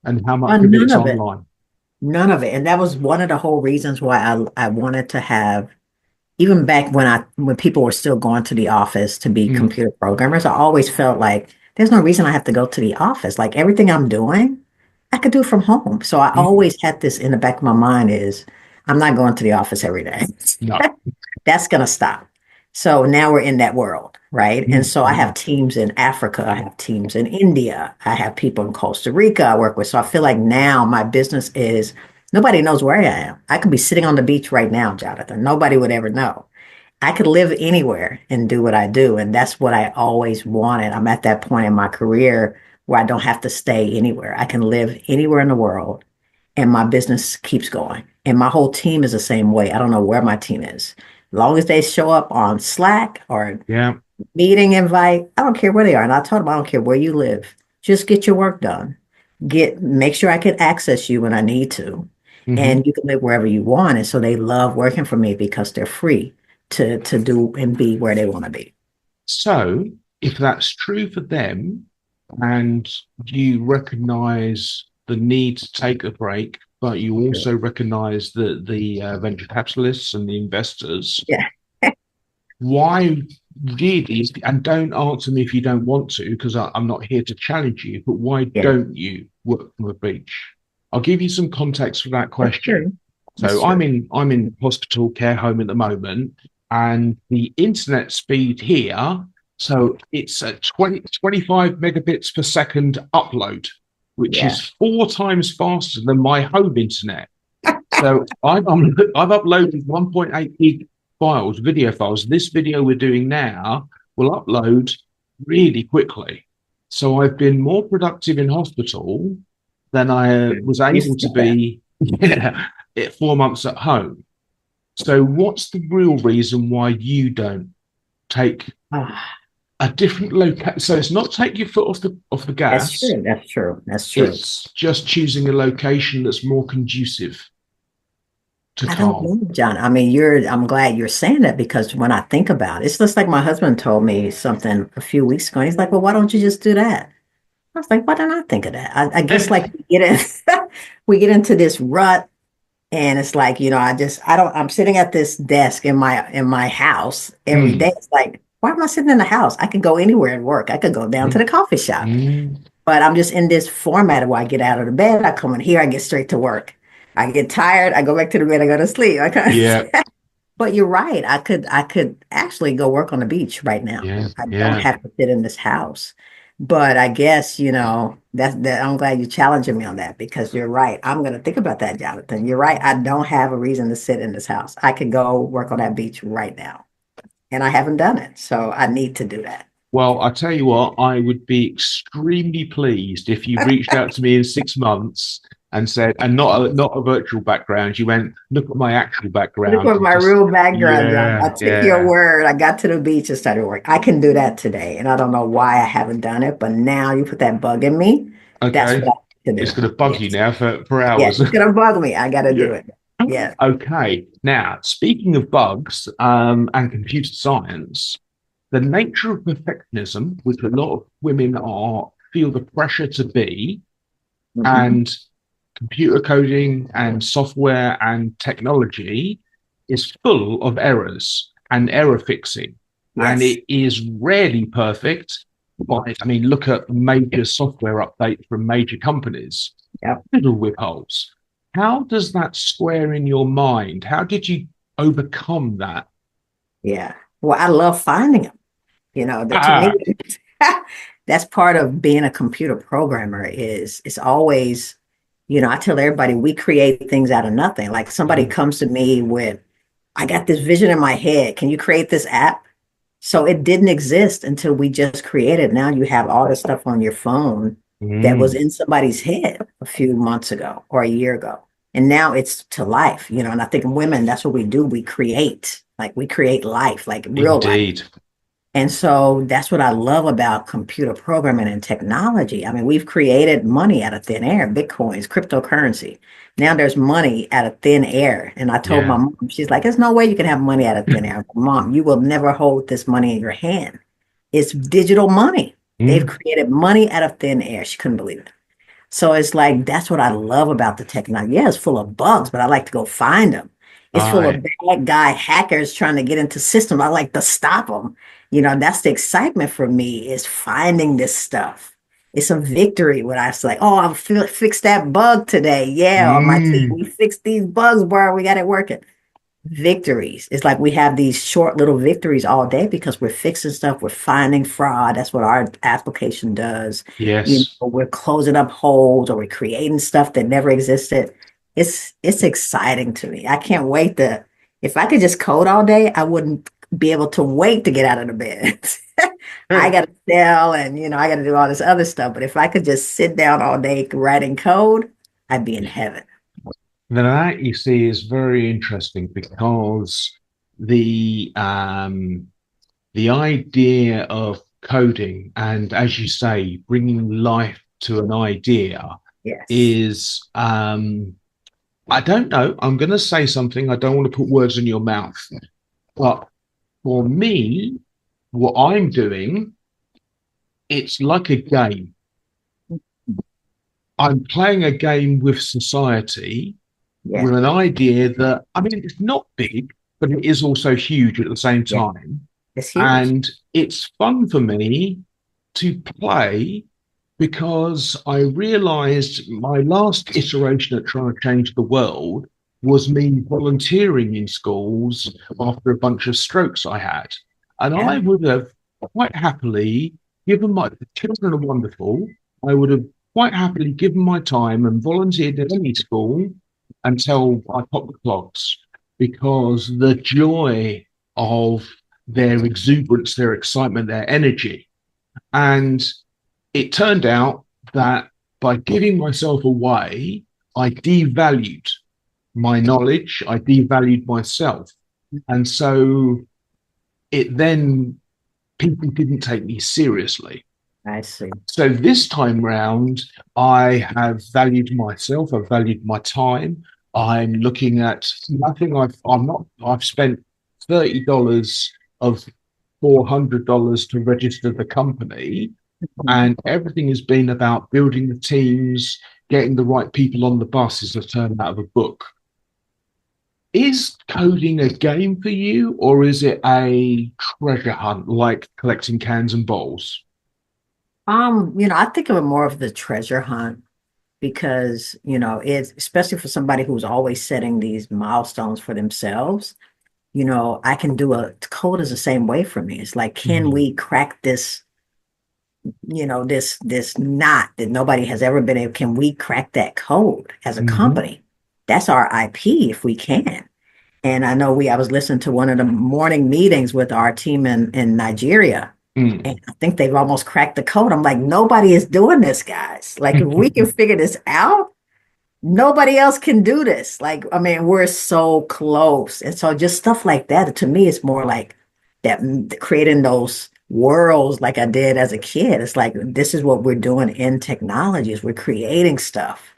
and how much of None it's of it. online? None of it. And that was one of the whole reasons why I wanted to have, even back when people were still going to the office to be Mm, computer programmers, I always felt like there's no reason I have to go to the office. Like everything I'm doing, I could do from home. So I mm, always had this in the back of my mind is I'm not going to the office every day. No. That's going to stop. So now we're in that world, right? And so I Mm-hmm. have teams in Africa, I have teams in India, I have people in Costa Rica I work with. So I feel like now my business is nobody knows where I am. I could be sitting on the beach right now, Jonathan. Nobody would ever know. I could live anywhere and do what I do. And that's what I always wanted. I'm at that point in my career where I don't have to stay anywhere. I can live anywhere in the world and my business keeps going. And my whole team is the same way. I don't know where my team is. As long as they show up on Slack or Yeah. meeting invite, I don't care where they are. And I told them, I don't care where you live. Just get your work done. Make sure I can access you when I need to. Mm-hmm. And you can live wherever you want. And so they love working for me because they're free to do and be where they want to be. So, if that's true for them, and you recognize the need to take a break, but you Sure. also recognize that the venture capitalists and the investors, Yeah. why really, and don't answer me if you don't want to, because I'm not here to challenge you, but why Yeah. don't you work from a beach? I'll give you some context for that That's question. true. That's So I'm true. in hospital care home at the moment, and the internet speed here, so it's a 25 megabits per second upload, which Yeah. is 4 times faster than my home internet. So I've uploaded 1.8 gig files, video files. This video we're doing now will upload really quickly. So I've been more productive in hospital than I was You able to said that. be yeah, at 4 months at home. So what's the real reason why you don't take Ah, a different location? So it's not take your foot off the that's gas. true. That's true. That's true. It's just choosing a location that's more conducive to I don't calm. know, John. I mean, I'm glad you're saying that because when I think about it, it's just like my husband told me something a few weeks ago. And he's like, well, why don't you just do that? I was like, why didn't I think of that? I guess like we get into this rut and it's like, I'm sitting at this desk in my house every day. Mm, It's like, why am I sitting in the house? I could go anywhere and work. I could go down to mm, the coffee shop. mm. But I'm just in this format where I get out of the bed, I come in here, I get straight to work. I get tired, I go back to the bed, I go to sleep. Yeah, But you're right. I could actually go work on the beach right now. yeah, I don't yeah. have to sit in this house. But I guess, that I'm glad you're challenging me on that because you're right. I'm gonna think about that, Jonathan. You're right. I don't have a reason to sit in this house. I could go work on that beach right now. And I haven't done it. So I need to do that. Well, I tell you what, I would be extremely pleased if you reached out to me in 6 months and said, and not a virtual background. You went, look at my actual Look background, at and my just real background, John. yeah, I took your yeah. word. I got to the beach and started work. I can do that today. And I don't know why I haven't done it, but now you put that bug in me. That's Okay, what I need to it's do. going to bug you Yes. now for Yeah, hours. it's gonna bug me. I gotta Yeah. do it. Yeah. Okay. Now, speaking of bugs and computer science, the nature of perfectionism, which a lot of women are feel the pressure to be, Hmm. and computer coding and software and technology is full of errors and error fixing. And Yes. it is rarely perfect. But I mean, look at major software updates from major companies, Yep. fiddle with holes. How does that square in your mind? How did you overcome that? Yeah. Well, I love finding them. To me, Ah, that's part of being a computer programmer is it's always, I tell everybody we create things out of nothing. Like somebody mm, comes to me with, I got this vision in my head. Can you create this app? So it didn't exist until we just created. Now you have all this stuff on your phone that was mm, in somebody's head a few months ago or a year ago. And now it's to life, and I think women, that's what we do. We create life, like real life. indeed. And so that's what I love about computer programming and technology. I mean, we've created money out of thin air, Bitcoins, cryptocurrency. Now there's money out of thin air. And I told my Yeah. mom, she's like, there's no way you can have money out of thin air. Mom, you will never hold this money in your hand. It's digital money. They've Mm, created money out of thin air. She couldn't believe it. So it's like that's what I love about the technology. Yeah, it's full of bugs, but I like to go find them. It's full of aye. bad guy hackers trying to get into systems. I like to stop them. That's the excitement for me is finding this stuff. it's a victory when I say, oh, fixed that bug today. Yeah, on my team, Mm, we fixed these bugs, bro. We got it working. Victories. It's like we have these short little victories all day because we're fixing stuff, we're finding fraud. That's what our application does. yes. We're closing up holes or we're creating stuff that never existed. It's exciting to me. I can't wait to if I could just code all day, I wouldn't be able to wait to get out of the bed. I gotta sell and I gotta do all this other stuff. But if I could just sit down all day writing code, I'd be in heaven. Now that you see is very interesting because the um, the idea of coding and, as you say, bringing life to an idea Yes. is, I don't know. I'm going to say something. I don't want to put words in your mouth, but for me, what I'm doing, it's like a game. I'm playing a game with society Yeah. with an idea that, I mean, it's not big, but it is also huge at the same Yeah. time. It's huge. And it's fun for me to play because I realized my last iteration at trying to change the world was me volunteering in schools after a bunch of strokes I had. And I Yeah. would have quite happily given the children are wonderful. I would have quite happily given my time and volunteered at any school until I popped the clogs because the joy of their exuberance, their excitement, their energy. And it turned out that by giving myself away, I devalued my knowledge, I devalued myself. And so it then, people didn't take me seriously. I see. So this time round, I have valued myself, I've valued my time. I'm looking at nothing I'm not, I've spent $30 of $400 to register the company. Mhm. And everything has been about building the teams, getting the right people on the bus is a term out of a book. Is coding a game for you, or is it a treasure hunt like collecting cans and bowls? I think of it more of the treasure hunt because, it's especially for somebody who's always setting these milestones for themselves. I can do code is the same way for me. It's like, can Mm, we crack this, this knot that nobody has ever been able, can we crack that code as a hmm company? That's our IP if we can. And I was listening to one of the morning meetings with our team in Nigeria. mm. And I think they've almost cracked the code. I'm like, nobody is doing this, guys. Like, if we can figure this out, nobody else can do this. Like, I mean, we're so close. And so just stuff like that, to me, it's more like that creating those worlds like I did as a kid. It's like, this is what we're doing in technology is we're creating stuff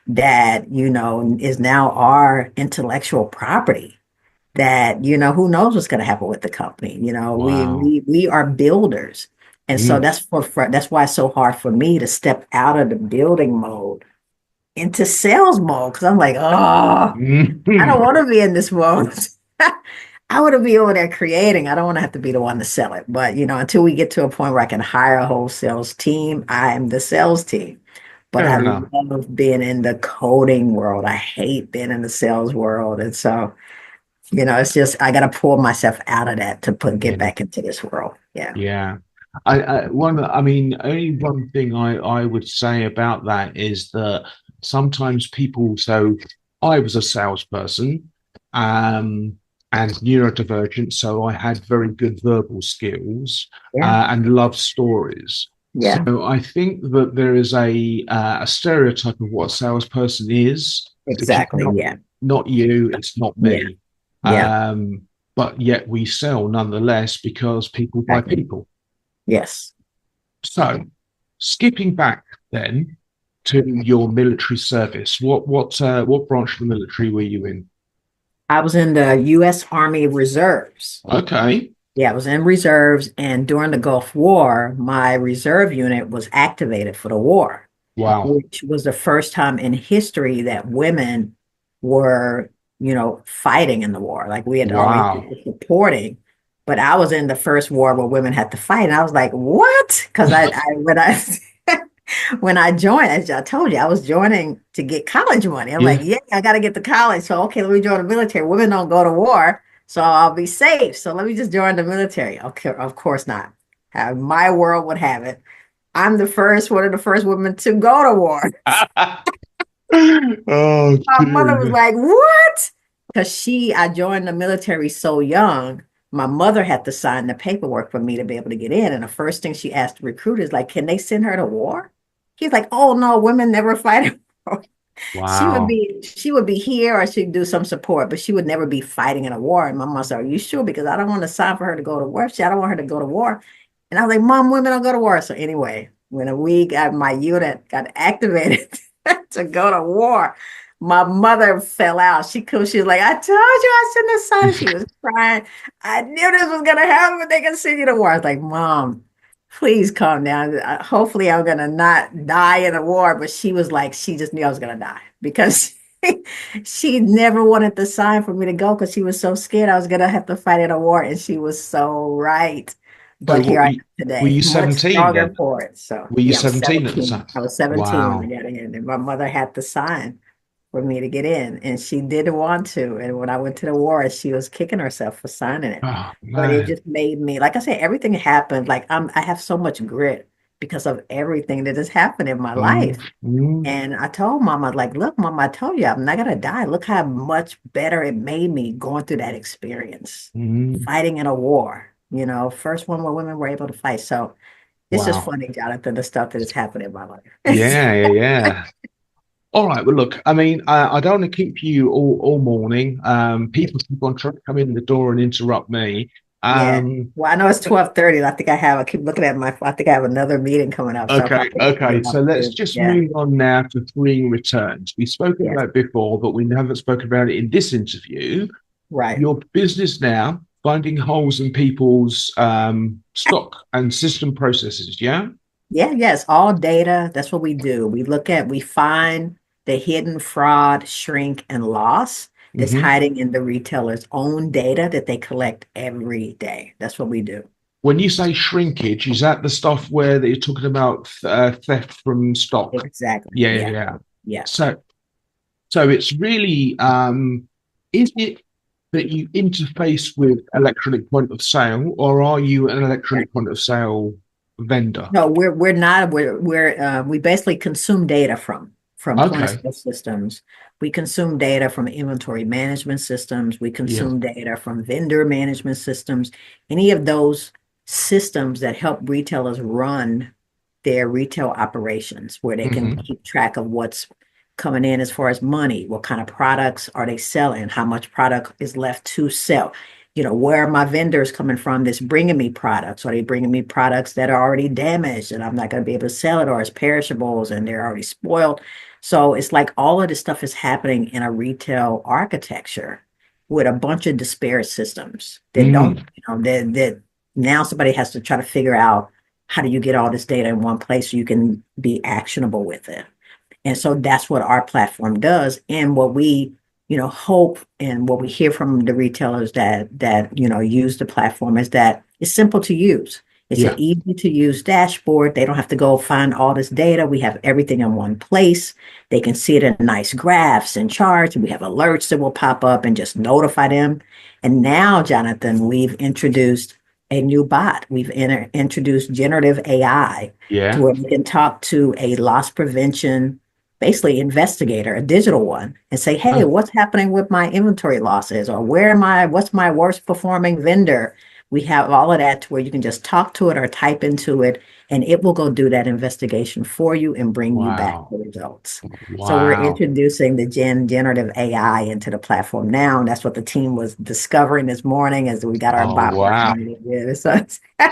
that, is now our intellectual property that who knows what's going to happen with the company. We Wow. we are builders, and so Mm. that's why it's so hard for me to step out of the building mode into sales mode because I'm like, oh, I don't Mhm. want to be in this mode. I want to be over there creating. I don't want to have to be the one to sell it. But until we get to a point where I can hire a whole sales team, I am the sales team. But I Fair enough. love being in the coding world. I hate being in the sales world, and so. It's just I got to pull myself out of that to get Yeah. back into this world. Yeah. Yeah. I mean, only one thing I would say about that is that sometimes people, so I was a salesperson, um, and neurodivergent, so I had very good verbal skills, Yeah. and love stories. Yeah. So I think that there is a stereotype of what a salesperson is, which is Exactly. Yeah. not you, it's not Yeah. me. Yeah. But yet we sell nonetheless because people buy Exactly. people. Yes. So, skipping back then to your military service, what branch of the military were you in? I was in the U.S. Army Reserves. Okay, Yeah, I was in reserves, and during the Gulf War, my reserve unit was activated for the war, wow, which was the first time in history that women were, fighting in the war. Like we had always wow. been supporting, but I was in the first war where women had to fight, and I was like, "What?" Because I when I when I joined, as I told you, I was joining to get college money. I'm like, Yeah. yeah, I got to get to college. So, okay, let me join the military. Women don't go to war, so I'll be safe. So let me just join the military. Okay, of course not. How my world would have it. I'm one of the first women to go to war. Oh, My mother was dear. like, "What?" Because I joined the military so young. My mother had to sign the paperwork for me to be able to get in. And the first thing she asked the recruiters, like, can they send her to war? He's like, "Oh no, women never fight." Wow. She would be here or she'd do some support, but she would never be fighting in a war. And my mom said, "Are you sure? Because I don't want to sign for her to go to war. I don't want her to go to war." And I was like, "Mom, women don't go to war." So anyway, when we got my unit got activated to go to war, my mother fell out. She was like, "I told you I shouldn't have signed." She was crying. I knew this was gonna happen, but they can send you to war. I was like, "Mom, please calm down. Hopefully, I'm gonna not die in a war." But she was like, she just knew I was gonna die because she never wanted the sign for me to go because she was so scared I was gonna have to fight in a war, and she was so right. So But what here I am were today, you much 17 then? stronger for it. So Were you yeah, I was 17 at the 17. time? I was 17 when I Wow. got in, and my mother had to sign for me to get in, and she didn't want to. And when I went to the war, she was kicking herself for signing it. Oh, But it man. just made me, like I said, everything happened. Like I have so much grit because of everything that has happened in my Mm, life. mm, And I told Mama, like, look, Mama, I told you I'm not gonna die. Look how much better it made me going through that experience, mm. fighting in a war. First one where women were able to fight. So it's just Wow. funny, Jonathan, the stuff that has happened in my life. Yeah, yeah, yeah. All right. Well, look, I mean, I don't want to keep you all morning. People keep on trying to come in the door and interrupt me. Yeah. Um, Well, I know it's 12:30. And I keep looking at I think I have another meeting coming up, so I'll okay, probably have to okay. get So off let's too. just Yeah. move on now to freeing returns. We've spoken Yes. about it before, but we haven't spoken about it in this interview. Right. Your business now, finding holes in people's stock and system processes. Yeah. Yeah, yes, all data. That's what we do. We find the hidden fraud, shrink, and loss that's Hmm. hiding in the retailer's own data that they collect every day. That's what we do. When you say shrinkage, is that the stuff where that you're talking about theft from stock? Exactly. Yeah, yeah, Yeah. yeah. Yeah. So, so it's really, is it that you interface with electronic point of sale, or are you an electronic point of sale vendor? No, we're not. We basically consume data from point of Okay. sale systems. We consume data from inventory management systems. We Yeah. consume data from vendor management systems. Any of those systems that help retailers run their retail operations, where they can Hmm. keep track of what's coming in as far as money, what kind of products are they selling, how much product is left to sell. Where are my vendors coming from that's bringing me products? Are they bringing me products that are already damaged and I'm not going to be able to sell it, or as perishables and they're already spoiled? So it's like all of this stuff is happening in a retail architecture with a bunch of disparate systems that don't, Mm. that now somebody has to try to figure out how do you get all this data in one place so you can be actionable with it. And so that's what our platform does. And what we, hope and what we hear from the retailers that use the platform is that it's simple to use. It's an Yeah. easy to use dashboard. They don't have to go find all this data. We have everything in one place. They can see it in nice graphs and charts. And we have alerts that will pop up and just notify them. And now, Jonathan, we've introduced a new bot. We've introduced generative AI to Yeah. where we can talk to a loss prevention basically investigator, a digital one, and say, hey, Oh, what's happening with my inventory losses? Or what's my worst performing vendor? We have all of that to where you can just talk to it or type into it, and it will go do that investigation for you and bring you back wow. the results. So we're Wow. introducing the generative AI into the platform now. And that's what the team was discovering this morning as we got our Oh, bot wow. working. Yeah, so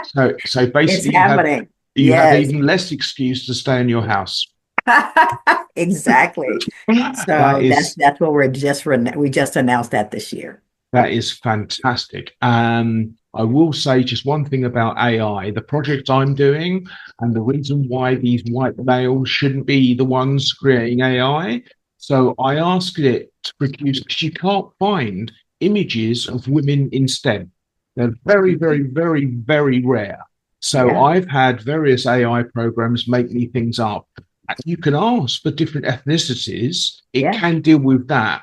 So it's basically happening. you have Yes, even less excuse to stay in your house. exactly. That So that's is that's what we just announced that this year. that is fantastic. I will say just one thing about AI. The project I'm doing, and the reason why these white males shouldn't be the ones creating AI. So I asked it to produce, because you can't find images of women in STEM. They're very, very, very, very rare. So Yeah. I've had various AI programs make me things up. You can ask for different ethnicities, it Yeah. can deal with that.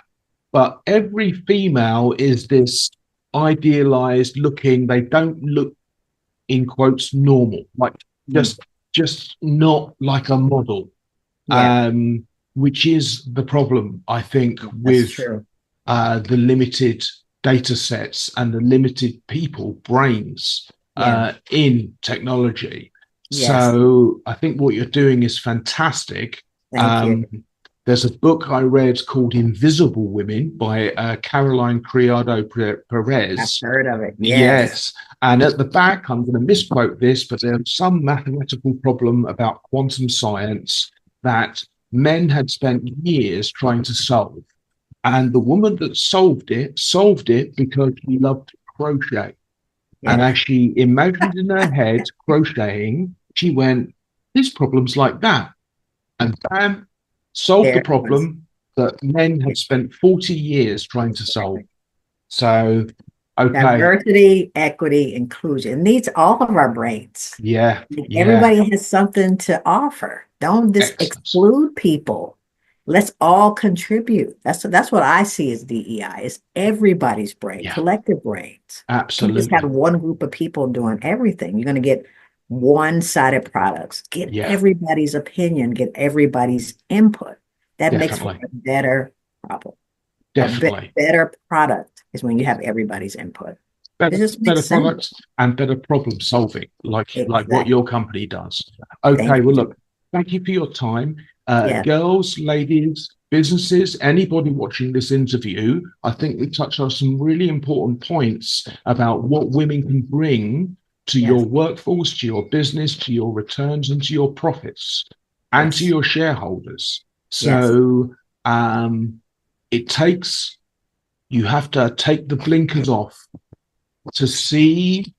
But every female is this idealized looking, they don't look in quotes normal, like Mm. just just not like a model, Yeah. which is the problem, I think, That's with true. the limited data sets and the limited people brains Yeah. in technology. Yes. So I think what you're doing is fantastic. Thank you. Um, there's a book I read called Invisible Women by Caroline Criado I've Perez. heard of it. Yes. Yes. And at the back, I'm going to misquote this, but there's some mathematical problem about quantum science that men had spent years trying to solve. And the woman that solved it because she loved crochet. And Yeah. as she imagined in her head crocheting, she went, this problem's like that. And bam, solved the There it was. problem that men had spent 40 years trying to solve. Exactly. So, okay. Diversity, equity, inclusion. It needs all of our brains. Yeah. Like, Yeah. everybody has something to offer. Don't just Excellent. exclude people. Let's all contribute. That's what I see as DEI. Is everybody's brain, Yeah. collective brains. You just have Absolutely. one group of people doing everything. You're going to get one-sided products. Get Yeah. everybody's opinion, get everybody's input. That makes for Definitely. a better problem. Definitely. Better product is when you have everybody's input. It just Better makes sense. products and better problem solving, like what your Exactly. company does. Thank Okay, well, you. look, thank you for your time. Yeah. Girls, ladies, businesses, anybody watching this interview, I think we touched on some really important points about what women can bring to your Yes. workforce, to your business, to your returns, and to your profits, and to Yes. your shareholders. Yes. So it takes, you have to take the blinkers off to see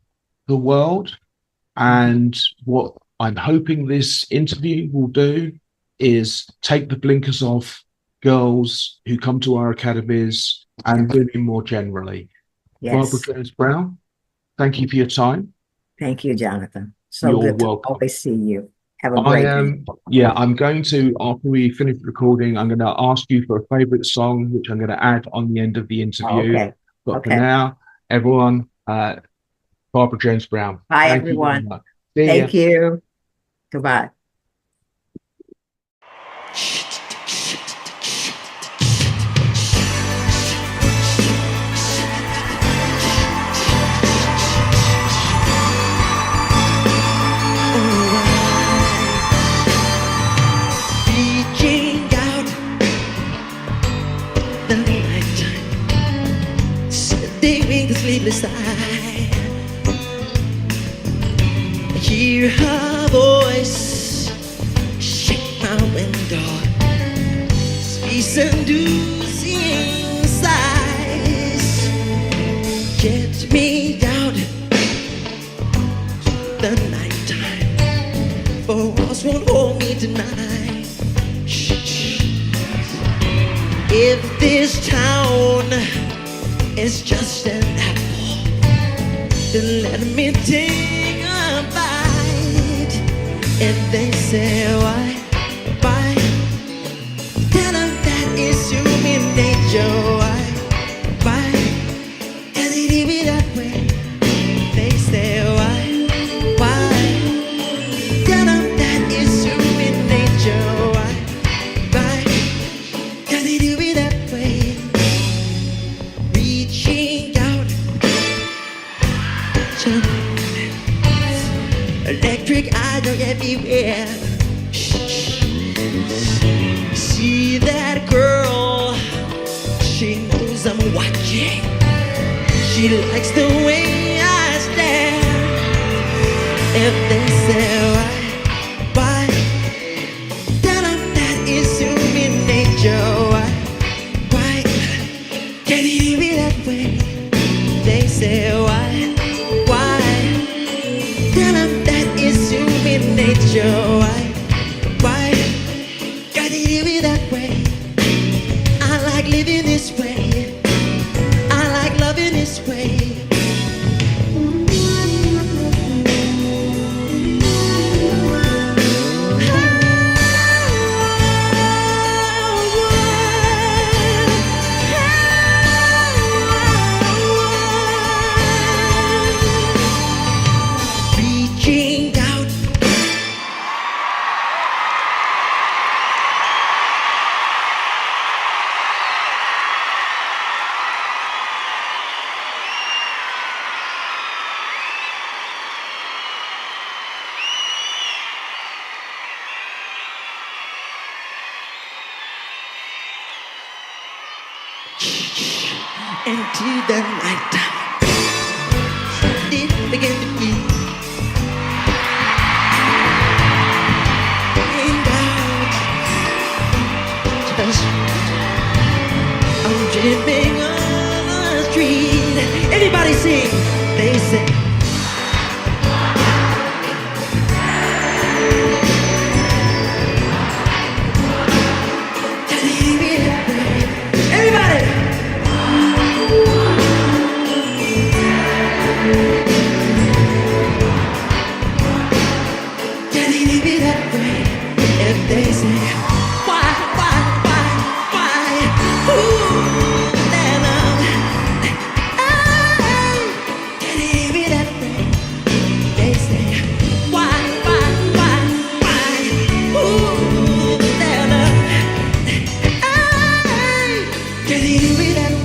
the world. Mhm. And what I'm hoping this interview will do is take the blinkers off girls who come to our academies and women more generally. Barbara Yes. Jones Brown, thank you for your time. Thank you, Jonathan. So You're good to welcome. always see you. Have a I great day. am, yeah, I'm going to, after we finish recording, I'm going to ask you for a favorite song, which I'm going to add on the end of the Oh, interview. okay. But for Okay. now, everyone, Barbara Jones Brown, Bye, thank you very everyone. much. See ya. Thank you. Goodbye. Reaching out the nighttime, sitting the sleepless eye. I hear her voice shake my window, sweet seducing sighs. Get me out the nighttime, for walls won't hold me tonight. Shh. If this town is just an apple, then let me take a bite. If they say why, tell them that it's human nature. Why, can it be that way? They say why, tell them that it's human nature. Why, can it be that way? Reaching out to electric eyes are everywhere. See that girl, she knows I'm watching. She likes the way I stare. If they say why, tell them that it's human nature. Why, can it be that way? They say why, tell them that it's human nature. Why, can it be that way? I like living this way. I like loving this way. into the night. It began to be and out. Just I'm dreaming on the street. Everybody sing. They say. Everybody. Can it be that way? If they say, why? Ooh, then can it be that way? They say, why? Ooh, then can it be that way?